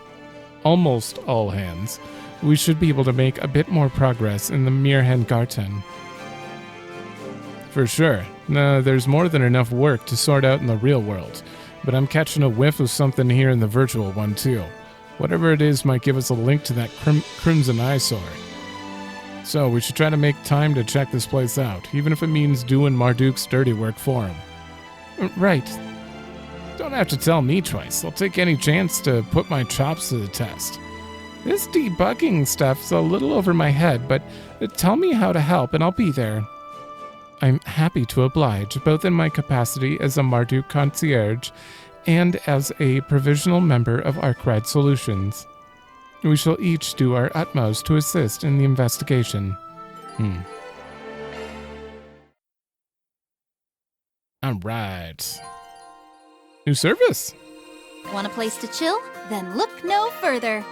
almost all hands, we should be able to make a bit more progress in the Mirhen Garten. For sure. No, there's more than enough work to sort out in the real world, but I'm catching a whiff of something here in the virtual one too. Whatever it is might give us a link to that Crimson Eyesore. So we should try to make time to check this place out, even if it means doing Marduk's dirty work for him. Right. Don't have to tell me twice. I'll take any chance to put my chops to the test. This debugging stuff's a little over my head, but tell me how to help and I'll be there. I'm happy to oblige, both in my capacity as a Marduk concierge and as a provisional member of Arkride Solutions. We shall each do our utmost to assist in the investigation. All right. New service. Want a place to chill? Then look no further.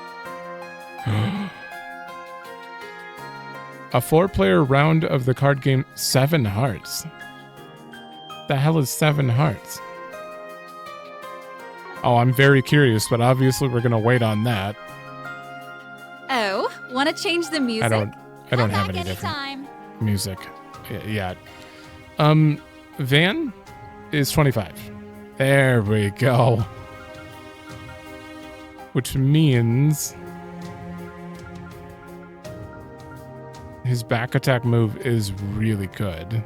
A 4-player round of the card game 7 Hearts. The hell is 7 Hearts? Oh, I'm very curious, but obviously we're gonna wait on that. Oh, want to change the music? I don't have any different music yet. Van is 25. There we go. Which means his back attack move is really good.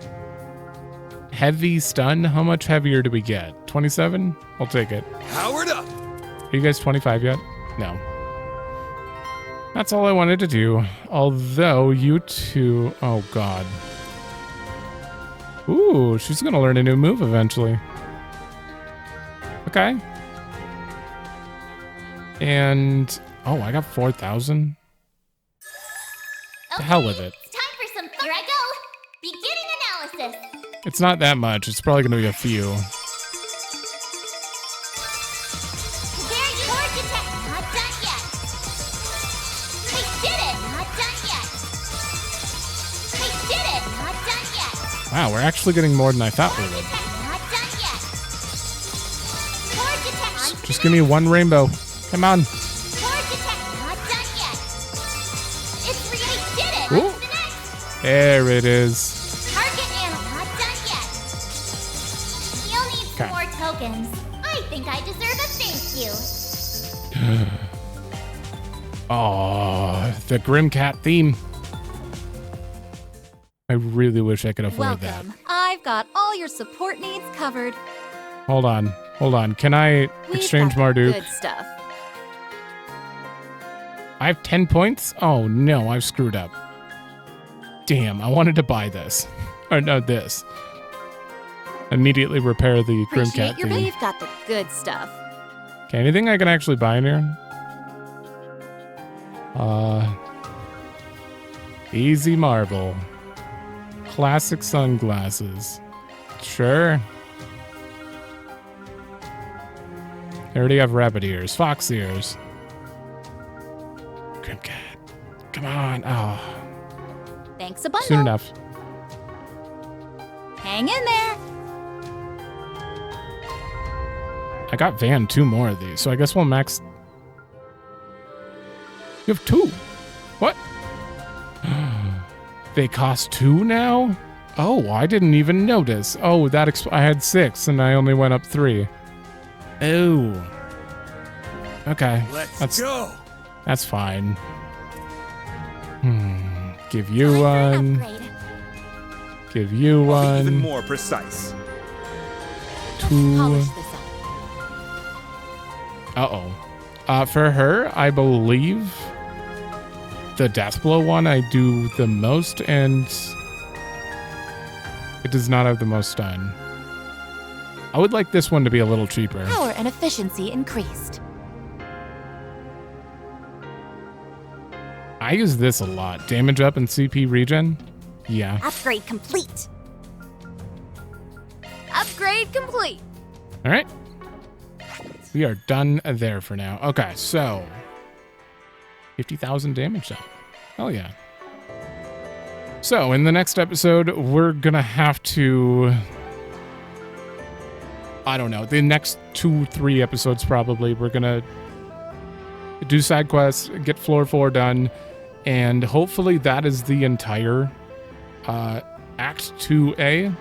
Heavy stun, how much heavier do we get? 27? I'll take it. Powered up! Are you guys 25 yet? No. That's all I wanted to do. Although you two... Oh, God. Ooh, she's going to learn a new move eventually. Okay. And... Oh, I got 4,000? The hell with it. It's time for some fun. Here I go. Beginning analysis. It's not that much. It's probably going to be a few. Wow, we're actually getting more than I thought we would. Just give me one rainbow. Come on. Ooh. There it is. You'll need some more tokens. I think I deserve a thank you. Oh, the Grim Cat theme. I really wish I could afford that. I've got all your support needs covered. Hold on. Can I exchange Marduk? Good stuff. I have 10 points? Oh no, I've screwed up. Damn, I wanted to buy this. Or no, this. Immediately repair the Grimcat thing. We've got the good stuff. Okay, anything I can actually buy in here? Easy marble. Classic sunglasses. Sure. I already have rabbit ears, fox ears. Grimcat. Come on. Oh. Thanks a bundle. Soon enough. Hang in there. I got Van 2 more of these, so I guess we'll max. You have 2. What? They cost 2 now? Oh, I didn't even notice. Oh, I had 6 and I only went up 3. Oh. Okay. Let's go. That's fine. Give you one. Give you one. Even more precise. 2. Uh-oh. For her, I believe the Deathblow one I do the most, and it does not have the most stun. I would like this one to be a little cheaper. Power and efficiency increased. I use this a lot. Damage up and CP regen? Yeah. Upgrade complete. Upgrade complete. All right. We are done there for now. Okay, so 50,000 damage though. Hell yeah. So in the next episode, we're gonna have to, I don't know, the next 2-3 episodes probably, we're gonna do side quests, get floor 4 done, and hopefully that is the entire Act 2A.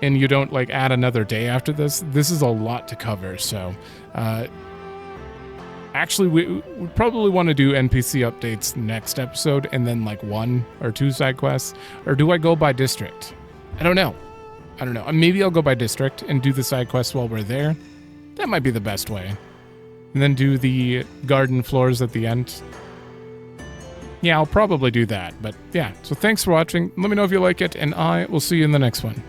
And you don't like add another day after this. This is a lot to cover, so actually we probably want to do NPC updates next episode and then like 1 or 2 side quests. Or do I go by district? I don't know. Maybe I'll go by district and do the side quests while we're there. That might be the best way. And then do the garden floors at the end. Yeah, I'll probably do that. But yeah, so thanks for watching. Let me know if you like it, and I will see you in the next one.